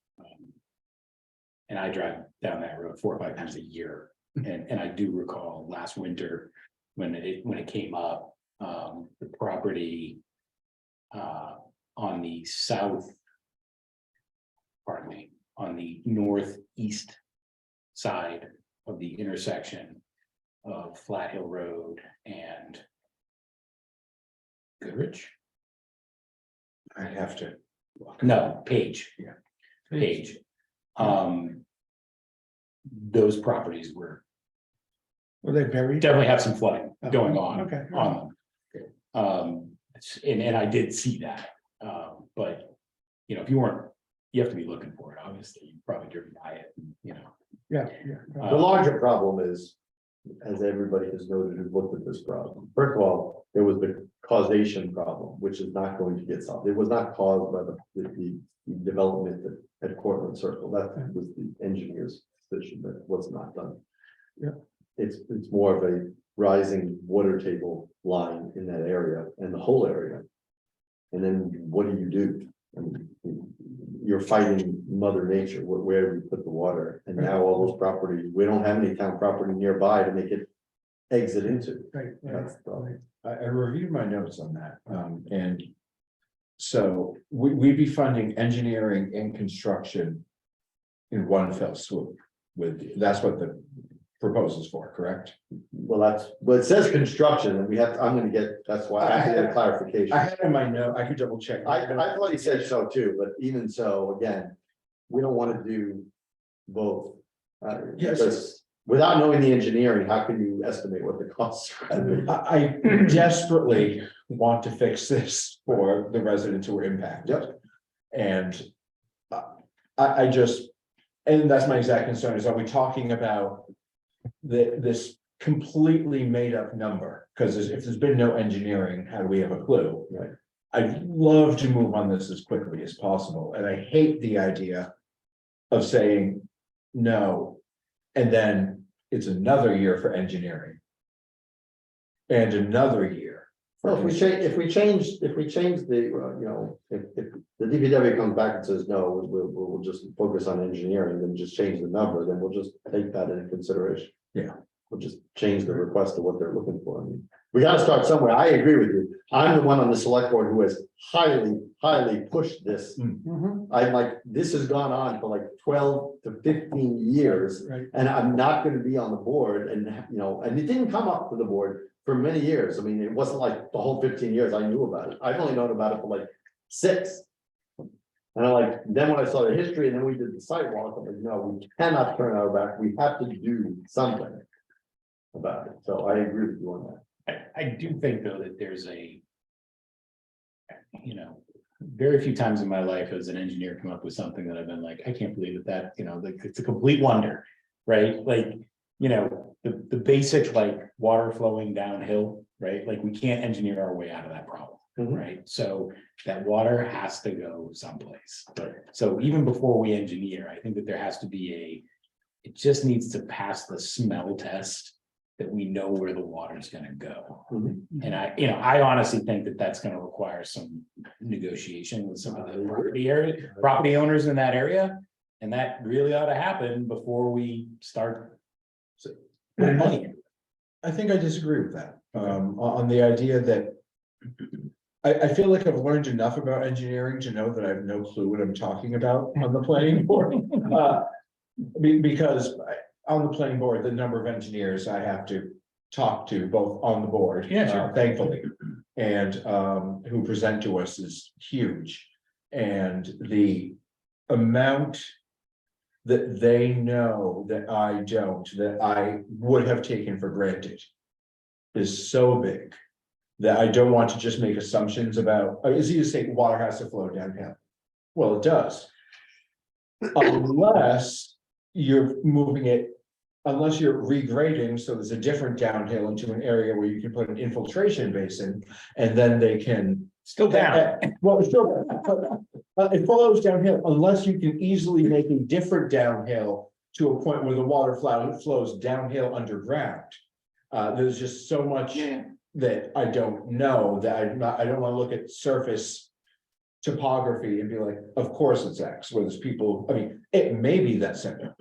and I drive down that road 4 or 5 times a year, and I do recall last winter when it came up, the property on the south. Pardon me, on the northeast side of the intersection of Flat Hill Road and Goodrich? I have to. No, Page. Yeah. Page. Those properties were Were they buried? definitely have some flooding Oh, going on okay. on them. And I did see that, but, you know, if you weren't, you have to be looking for it, obviously, you probably driven by it, you know. Yeah, The larger problem is, as everybody has noted who looked at this problem, first of all, there was the causation problem, which is not going to get solved. It was not caused by the development at Cortlandt Circle. That was the engineer's decision that was not done. Yeah. It's more of a rising water table line in that area and the whole area. And then what do? I mean, you're fighting Mother Nature, where do we put the water? And now all those properties, we don't have any town property nearby to make it exit into. right, That's the problem. I reviewed my notes on that, and. So we'd be funding engineering and construction. In one fell swoop that's what the proposal's for, correct? Well, it says construction and I'm gonna get, that's why I have to get a clarification. I had in my note, I could double check. I thought he said so too, but even so, again, we don't wanna do both. Yes. Because without knowing the engineering, how can you estimate what the costs are gonna be? I desperately want to fix this for the residents who were impacted. Yep. And I just, and that's my exact concern, is are we talking about this completely made up number? Because if there's been no engineering, how do we have a clue? Right. I'd love to move on this as quickly as possible, and I hate the idea of saying no, and then it's another year for engineering. And another year. Well, if we change the, you know, if the DPW comes back and says, no, we'll just focus on engineering and just change the number, then we'll just take that into consideration. Yeah. We'll just change the request to what they're looking for. I mean, we gotta start somewhere. I agree with you. I'm the one on the select board who has highly pushed this. Mhm, I'm like, this has gone on for like 12 to 15 years. right. And I'm not gonna be on the board and, you know, and it didn't come up to the board for many years. I mean, it wasn't like the whole 15 years I knew about it. I've only known about it for like 6. And I'm like, then when I saw the history and then we did the sidewalk, I'm like, no, we cannot turn our back. We have to do something about it. So I agree with you on that. I do think though that there's very few times in my life has an engineer come up with something that I've been like, I can't believe that, like, it's a complete wonder, right? Like, the basic, like, water flowing downhill, right? Like, we can't engineer our way out of that problem, Mhm. right? So that water has to go someplace. So even before we engineer, I think that there has to be it just needs to pass the smell test that we know where the water's gonna go. Mhm. And I honestly think that that's gonna require some negotiation with some of the property owners in that area. And that really ought to happen before we start. putting money in. I think I disagree with that, on the idea that. I feel like I've learned enough about engineering to know that I have no clue what I'm talking about on the planning board. Because on the planning board, the number of engineers I have to talk to, both on the board. Yeah, sure. Thankfully, and who present to us is huge. And the amount that they know that I don't, that I would have taken for granted, is so big that I don't want to just make assumptions about, it's easy to say water has to flow downhill. Well, it does. Unless you're moving it, unless you're regrading, so there's a different downhill into an area where you can put an infiltration basin, and then they can. Still down. Well, it's still, it follows downhill unless you can easily make a different downhill to a point where the water flows downhill underground. There's just so much that I don't know, that I don't want to look at surface topography and be like, of course it's X, where there's people, I mean, it may be that simple.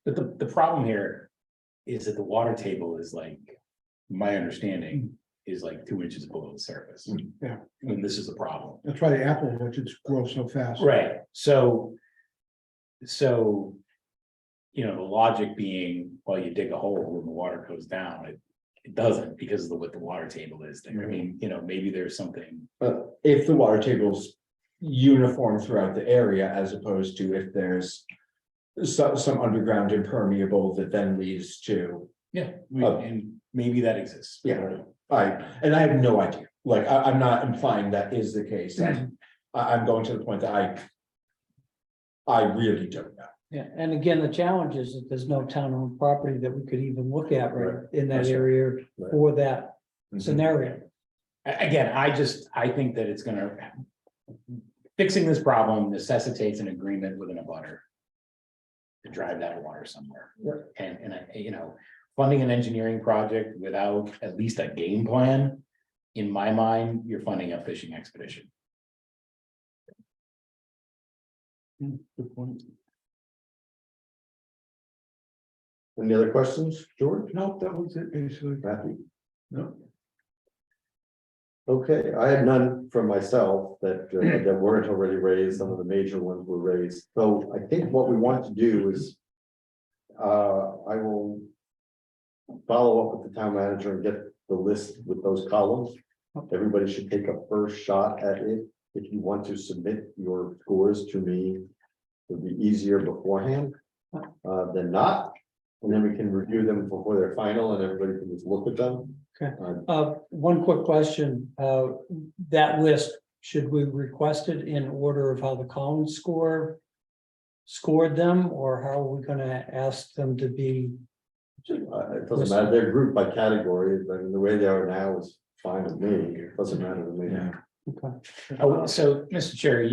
But the problem here is that the water table is, like, my understanding, is like 2 inches below the surface. Yeah. And this is a problem. That's why the apple orchards grow so fast. Right, so. You know, the logic being, well, you dig a hole and the water goes down, it doesn't because of what the water table is there. I mean, you know, maybe there's something. But if the water table's uniform throughout the area, as opposed to if there's some underground impermeable that then leads to, Yeah, Oh. and maybe that exists. yeah, and I have no idea, like, I'm not implying that is the case. I'm going to the point that I really don't know. Yeah, and again, the challenge is that there's no town-owned property that we could even look at right in that That's right. area Right. for that scenario. Again, I think that it's gonna. Fixing this problem necessitates an agreement with an abutter. To drive that water somewhere. And I, you know, funding an engineering project without at least a game plan. In my mind, you're funding a fishing expedition. Good point. Any other questions, George? Nope, that was it, basically. Matthew? No. Okay, I had none from myself that weren't already raised. Some of the major ones were raised. So I think what we want to do is. I will. Follow up with the town manager and get the list with those columns. Everybody should take a first shot at it. If you want to submit your scores to me. It'll be easier beforehand than not. And then we can review them before they're final and everybody can just look at them. Okay. One quick question, that list, should we request it in order of how the Collins scored them, or how are we gonna ask them to be? It doesn't matter, they're grouped by category, but the way they are now is fine with me, it doesn't matter to me. Yeah. Okay. Oh, so, Mr. Chair,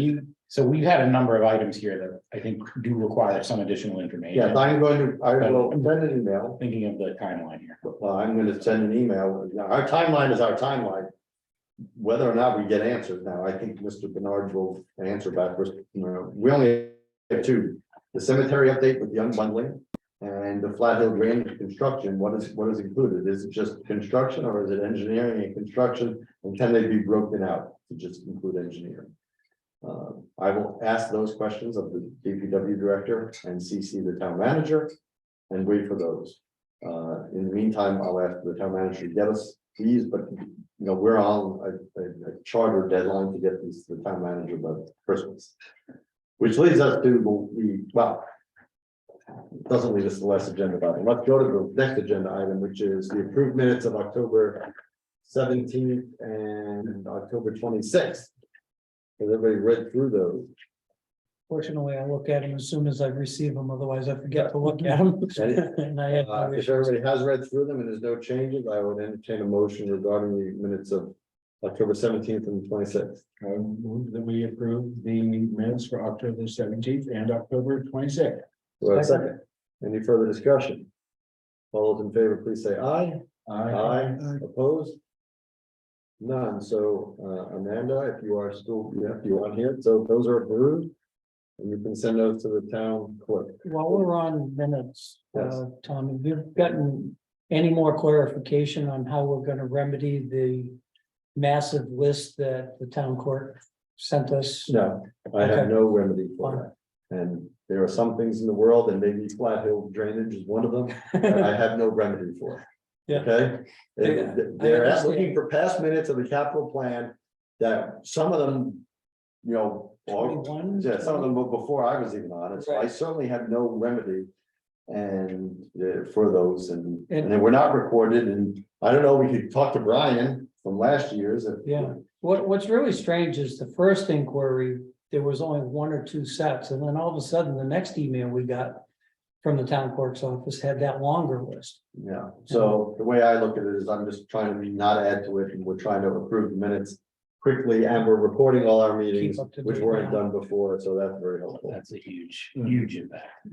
so we've had a number of items here that I think do require some additional information. Yes, I will send an email, Thinking of the timeline here. I'm gonna send an email, our timeline is our timeline. Whether or not we get answers now, I think Mr. Bernard will answer back first, we only have two. The cemetery update with the unbundling and the Flat Hill drainage construction, what is included, is it just construction or is it engineering and construction? And can they be broken out to just include engineering? I will ask those questions of the DPW director and CC the town manager and wait for those. In the meantime, I'll ask the town manager to get us these, but we're on a charter deadline to get these to the town manager by Christmas. Which leads us to doesn't lead us to the last agenda item. Let's go to the next agenda item, which is the approved minutes of October 17th and October 26th. Has everybody read through those? Fortunately, I look at them as soon as I receive them, otherwise I forget to look at them. And I had no If issues. everybody has read through them and there's no changes, I would entertain a motion regarding the minutes of October 17th and 26th. I move that we approve the minutes for October 17th and October 26th. Do I have a second? Any further discussion? All those in favor, please say aye. Aye. Opposed? None. So, Amanda, if you are still, you on here, so those are approved. And you can send those to the town clerk. While we're on minutes, Yes. Tom, have you gotten any more clarification on how we're gonna remedy the massive list that the town clerk sent us? No, I have Okay. no remedy for that. And there are some things in the world, and maybe Flat Hill drainage is one of them, that I have no remedy for. Yeah. Okay? Yeah, They're I understand. looking for past minutes of the capital plan that some of them, or 21? yeah, some of them were before I was even on it, so I Right. certainly have no remedy. And for those, and And- they were not recorded, and I don't know, we could talk to Brian from last year's. Yeah. What's really strange is the first inquiry, there was only one or two sets, and then all of a sudden, the next email we got from the town clerk's office had that longer list. Yeah, so the way I look at it is I'm just trying to not add to it, and we're trying to approve the minutes quickly, and we're recording all our meetings, Keep up to which date weren't now. done before, so that's very helpful. That's a huge impact.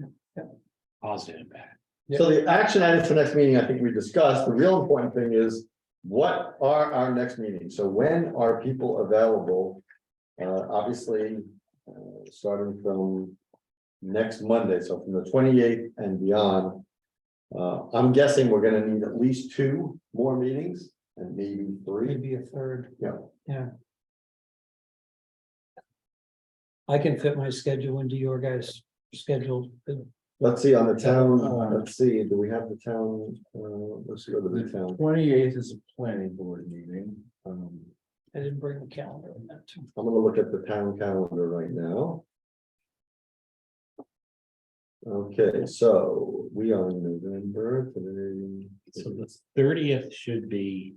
Positive impact. So the action items for next meeting, I think we discussed, the real important thing is, what are our next meetings? So when are people available? Obviously, starting from next Monday, so from the 28th and beyond. I'm guessing we're gonna need at least two more meetings. and maybe 3. maybe a third. Yeah. Yeah. I can fit my schedule into your guys' schedule. Let's see, on the town, Uh, let's see, do we have the town, let's go to the town. 28th is a planning board meeting. I didn't bring the calendar on that too. I'm gonna look at the town calendar right now. Okay, so we are in November today. So the 30th should be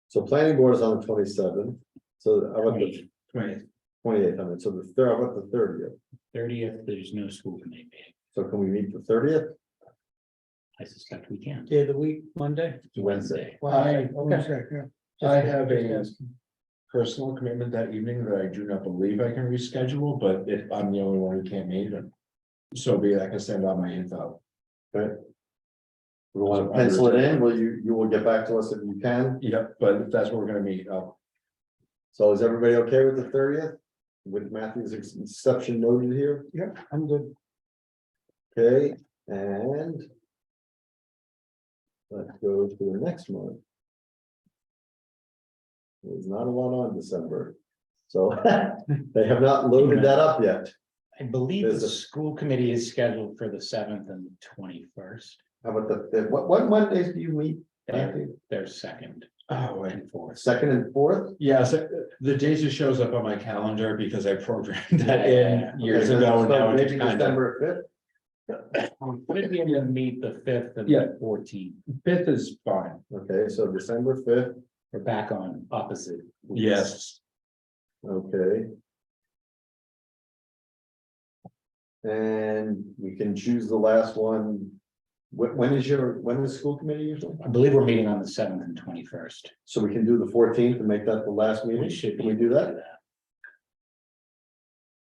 So planning board is on the 27th, so how about the 20th. 28th, so the third, how about the 30th? 30th, there's no school committee meeting. So can we meet the 30th? I suspect we can. Day of the week, Monday? It's Wednesday. Okay. Okay, yeah. I have a personal commitment that evening that I do not believe I can reschedule, but if I'm the only one who can't make it. So be it, I can send out my info. Okay. We want to pencil it in, will you will get back to us if you can, Yep, but if that's what we're gonna meet, so is everybody okay with the 30th? With Matthew's exception noted here, I'm good. okay, and. Let's go to the next month. There's not a lot on December, so they have not loaded that up yet. I believe There's the a- school committee is scheduled for the 7th and 21st. How about the 5th? What Mondays do you meet? They're second oh, wait. and fourth. Second and fourth? Yeah, so the days just shows up on my calendar because I programmed that Yeah. in years Okay, ago and so now it maybe just kind of. December We'd be able to meet the 5th and Yeah. the 14th. 5th is fine. 5th, okay, so December 5th, We're back on opposite. weeks. Yes. okay. And we can choose the last one. When is school committee usually? I believe we're meeting on the 7th and 21st. So we can do the 14th and make that the last meeting? We should. Can we do that?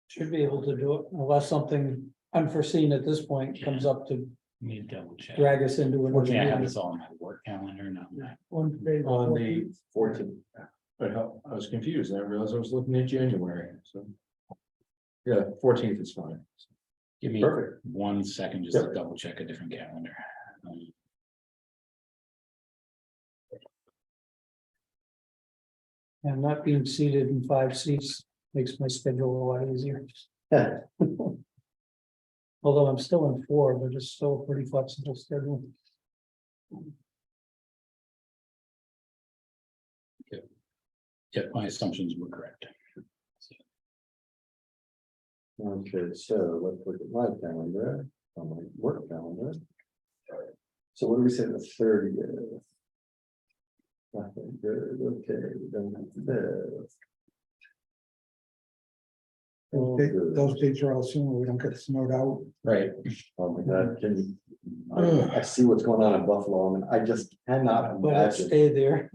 Should be able to do it unless something unforeseen at this point comes up to Let me double check. drag us into another Fortunately, I have meeting. this all in my work calendar, not my. On the On the, 14th. but I was confused. I realized I was looking at January, so. Yeah, 14th is fine. Give me Perfect. 1 second just to Yep. double check a different calendar. And not being seated in 5 seats makes my schedule a lot easier. Although I'm still in 4, but it's still a pretty flexible schedule. Yep, my assumptions were correct. Okay, so let's look at my calendar, on my work calendar. So what do we say, the 30th? Nothing good, okay, then the 5th. Those dates are all soon, we don't get snowed out. Right. Oh my God, can you? I see what's going on in Buffalo, and I just cannot But it imagine. stay there.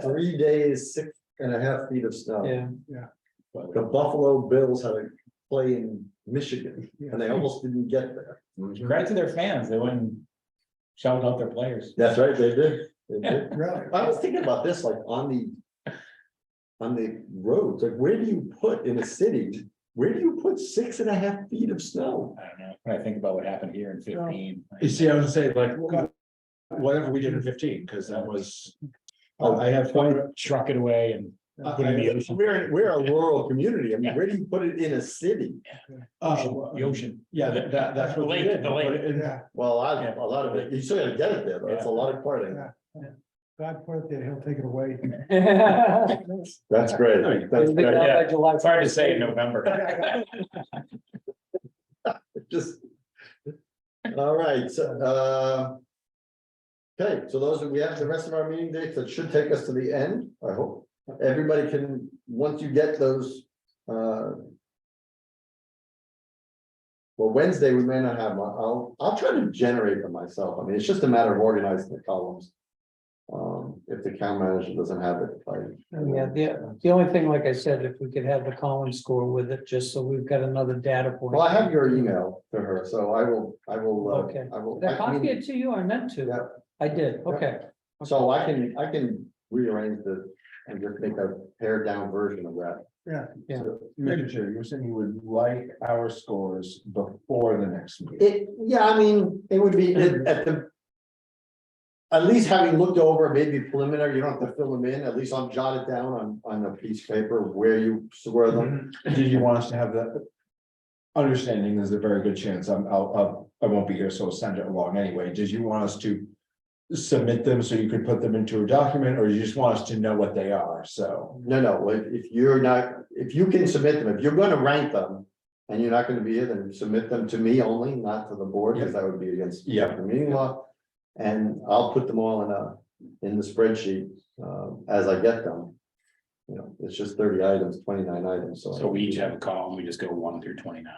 3 days, 6.5 feet of snow. Yeah, The Buffalo Bills had a play in Michigan, and they almost didn't get there. Right to their fans, they wouldn't shout out their players. That's right, they did. They did. Really? I was thinking about this, like on the roads, like where do you put in a city? Where do you put 6.5 feet of snow? I don't know, when I think about what happened here in 15. You see, I was gonna say, like, whatever we did in 15, because that was. I have Truck it away and put it in the ocean. We're a rural community. I mean, Yeah. where do you put it in a city? The ocean. Yeah, that's what we The lake, did. the lake. Put it in- Yeah, Well, a lot of it, you still gotta get it there, though. It's a lot of carting. Yeah. God put it there, he'll take it away. That's great. That's great. Yeah. It's hard to say in November. Just. All right, so, okay, so those are, we have the rest of our meeting dates. That should take us to the end, I hope. Everybody can, once you get those, well, Wednesday, we may not have, I'll try to generate them myself. I mean, it's just a matter of organizing the columns. If the town manager doesn't have it, Yeah, the only thing, like I said, if we could have the Collins score with it, just so we've got another data point. well, I have your email to her, so I will, Okay. I will. Did I I copy mean, it to you? I meant to. Yeah. I did, okay. So I can rearrange the, and just make a pared down version of that. Yeah. So Mr. Chair, you were saying you would like our scores before the next meeting. yeah, I mean, it would be at the. at least having looked over, maybe preliminary, you don't have to fill them in, at least I'll jot it down on a piece of paper where you swear them. Did you want us to have that? Understanding there's a very good chance I won't be here, so I'll send it along anyway. Did you want us to submit them so you could put them into a document, or you just want us to know what they are? So, No, if you're not, if you can submit them, if you're gonna rank them. And you're not gonna be here, then submit them to me only, not to the board, because that would be against Yeah. the meeting law. And I'll put them all in the spreadsheet, as I get them. You know, it's just 30 items, 29 items, so. So we each have a column, we just go 1 through 29.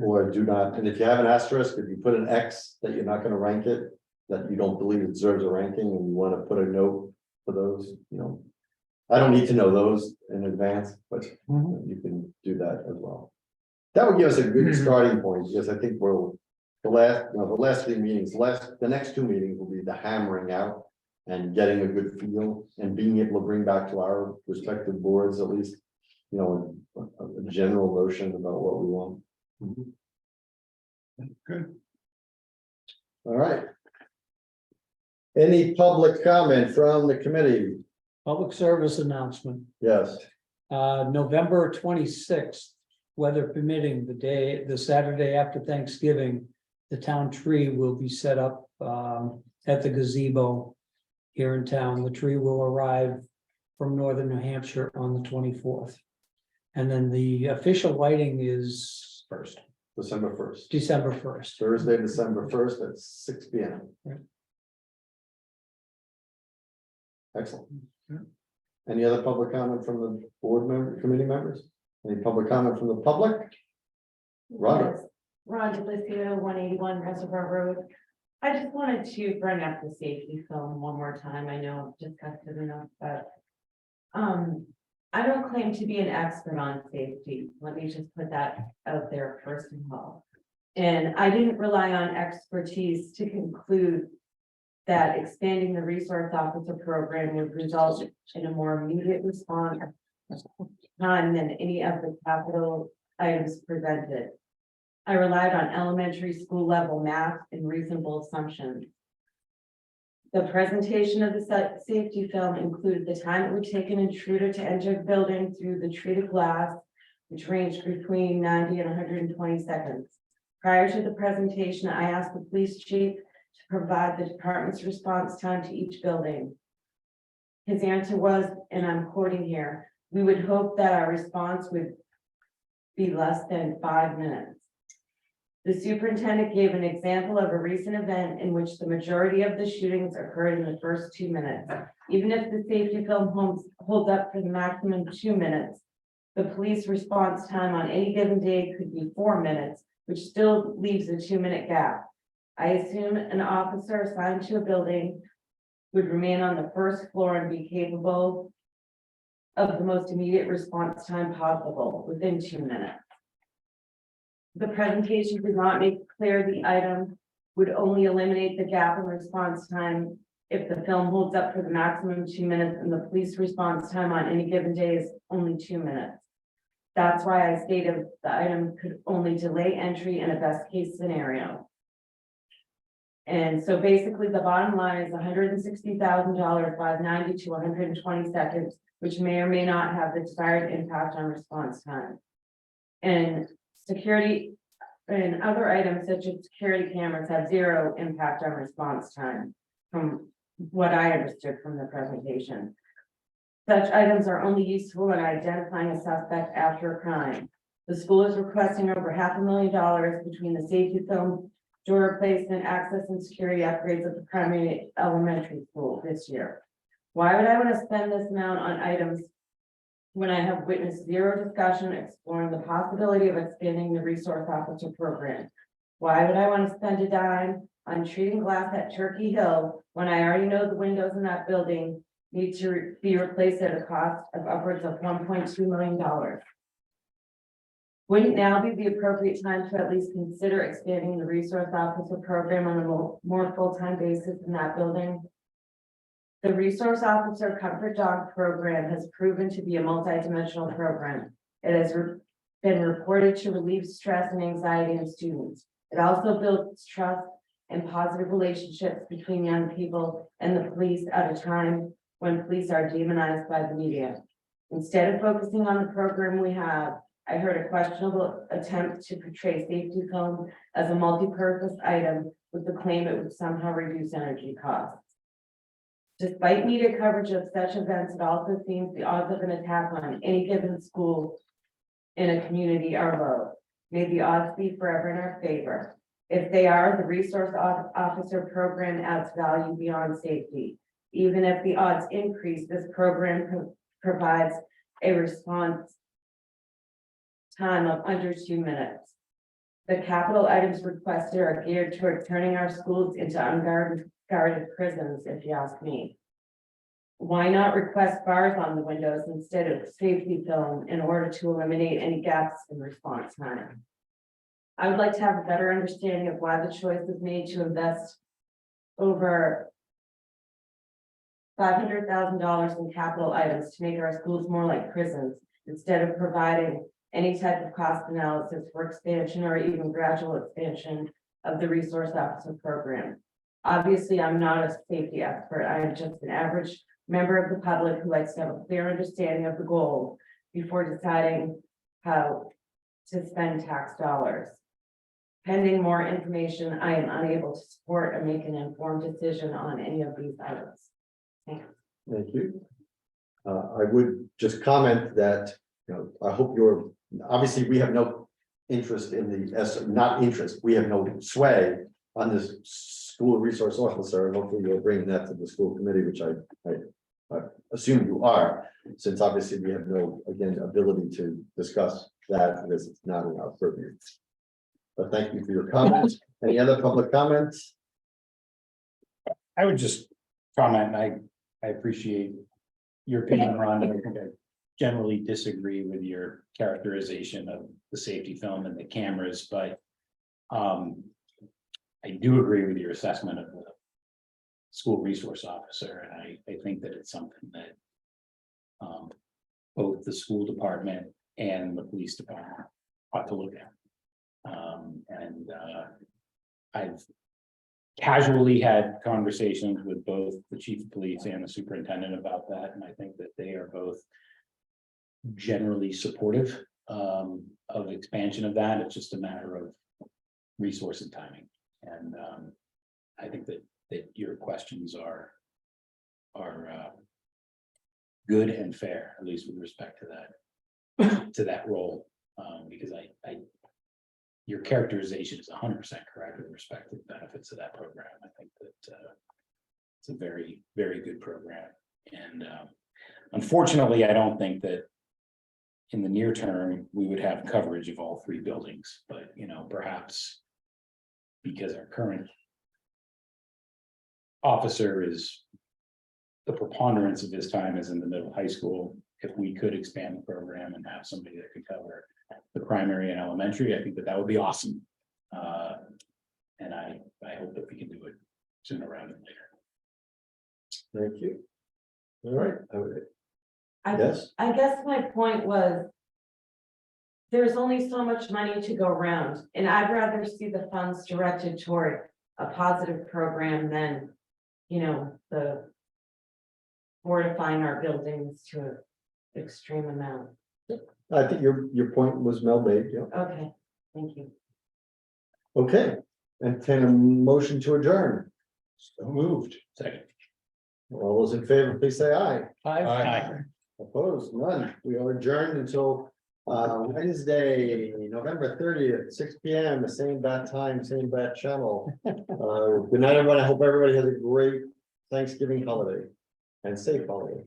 Or do not, and if you have an asterisk, if you put an X that you're not gonna rank it, that you don't believe it deserves a ranking, and you wanna put a note for those, you know. I don't need to know those in advance, but you can do that as well. That would give us a good starting point, because I think the last 3 meetings, the next 2 meetings will be the hammering out. And getting a good feel and being able to bring back to our respective boards at least, you know, a general notion about what we want. Good. All right. Any public comment from the committee? Public service announcement, Yes, November 26th, weather permitting, the Saturday after Thanksgiving. The town tree will be set up at the gazebo here in town. The tree will arrive from northern New Hampshire on the 24th. And then the official lighting is First. December 1st, December 1st. Thursday, December 1st at 6 p.m. Right. Excellent. Any other public comment from the board member, committee members? Any public comment from the public? Robert. Yes. Ron DeLisio, 181 Reservoir Road. I just wanted to bring up the safety film one more time. I know I've discussed it enough, but I don't claim to be an expert on safety. Let me just put that out there first of all. And I didn't rely on expertise to conclude that expanding the resource officer program would result in a more immediate response time than any of the capital items presented. I relied on elementary school level math and reasonable assumptions. The presentation of the safety film included the time it would take an intruder to enter the building through the treated glass, which ranged between 90 and 120 seconds. Prior to the presentation, I asked the police chief to provide the department's response time to each building. His answer was, and I'm quoting here, "We would hope that our response would be less than 5 minutes." The superintendent gave an example of a recent event in which the majority of the shootings occurred in the first 2 minutes. Even if the safety film holds up for the maximum 2 minutes, the police response time on any given day could be 4 minutes, which still leaves a 2-minute gap. I assume an officer assigned to a building would remain on the first floor and be capable of the most immediate response time possible within 2 minutes. The presentation did not make clear the item would only eliminate the gap in response time if the film holds up for the maximum 2 minutes and the police response time on any given day is only 2 minutes. That's why I stated the item could only delay entry in a best case scenario. And so basically the bottom line is $160,000 by 90 to 120 seconds, which may or may not have the desired impact on response time. And security and other items such as security cameras have 0 impact on response time from what I understood from the presentation. Such items are only useful when identifying a suspect after a crime. The school is requesting over $500,000 between the safety film, door replacement, access and security upgrades of the primary elementary school this year. Why would I want to spend this amount on items when I have witnessed 0 discussion exploring the possibility of expanding the resource officer program? Why would I want to spend a dime on treating glass at Turkey Hill when I already know the windows in that building need to be replaced at a cost of upwards of $1.2 million? Wouldn't now be the appropriate time to at least consider expanding the resource officer program on a more full-time basis in that building? The Resource Officer Comfort Dog program has proven to be a multidimensional program. It has been reported to relieve stress and anxiety in students. It also builds trust and positive relationships between young people and the police at a time when police are demonized by the media. Instead of focusing on the program we have, I heard a questionable attempt to portray safety film as a multi-purpose item with the claim it would somehow reduce energy costs. Despite media coverage of such events, it also seems the odds of an attack on any given school in a community are low. May the odds be forever in our favor. If they are, the resource officer program adds value beyond safety. Even if the odds increase, this program provides a response time of under 2 minutes. The capital items requested are geared toward turning our schools into unguarded prisons, if you ask me. Why not request bars on the windows instead of safety film in order to eliminate any gaps in response time? I would like to have a better understanding of why the choice was made to invest over $500,000 in capital items to make our schools more like prisons instead of providing any type of cost analysis for expansion or even gradual expansion of the resource officer program. Obviously, I'm not a safety expert. I am just an average member of the public who likes to have a clear understanding of the goal before deciding how to spend tax dollars. Pending more information, I am unable to support or make an informed decision on any of these items. Thanks. Thank you. I would just comment that, I hope obviously, we have no interest in not interest, we have no sway on this school resource officer, and hopefully you're bringing that to the school committee, which I assume you are, since obviously we have no, again, ability to discuss that because it's not in our purview. But thank you for your comments. Any other public comments? I would just comment, I appreciate your opinion, Ron, and I think I generally disagree with your characterization of the safety film and the cameras, but I do agree with your assessment of the school resource officer, and I think that it's something that both the school department and the police department ought to look at. I've casually had conversations with both the chief of police and the superintendent about that, and I think that they are both generally supportive of expansion of that. It's just a matter of resource and timing. And I think that your questions are good and fair, at least with respect to that role, because your characterization is 100% correct with respect to the benefits of that program. I think that it's a very, very good program. And unfortunately, I don't think that in the near term, we would have coverage of all 3 buildings, but perhaps because our current officer is the preponderance of his time is in the middle high school. If we could expand the program and have somebody that could cover the primary and elementary, I think that would be awesome. And I hope that we can do it sooner rather than later. Thank you. All right. I Yes. I guess my point was, there's only so much money to go around, and I'd rather see the funds directed toward a positive program than, the fortifying our buildings to an extreme amount. I think your point was well made. Yeah. Okay, thank you. Okay. And a motion to adjourn. So moved. Second. All those in favor, please say aye. Aye. Opposed, none. We are adjourned until Wednesday, November 30th, 6 p.m. The same bat time, same bat channel. Good night, everyone. I hope everybody has a great Thanksgiving holiday and safe holiday.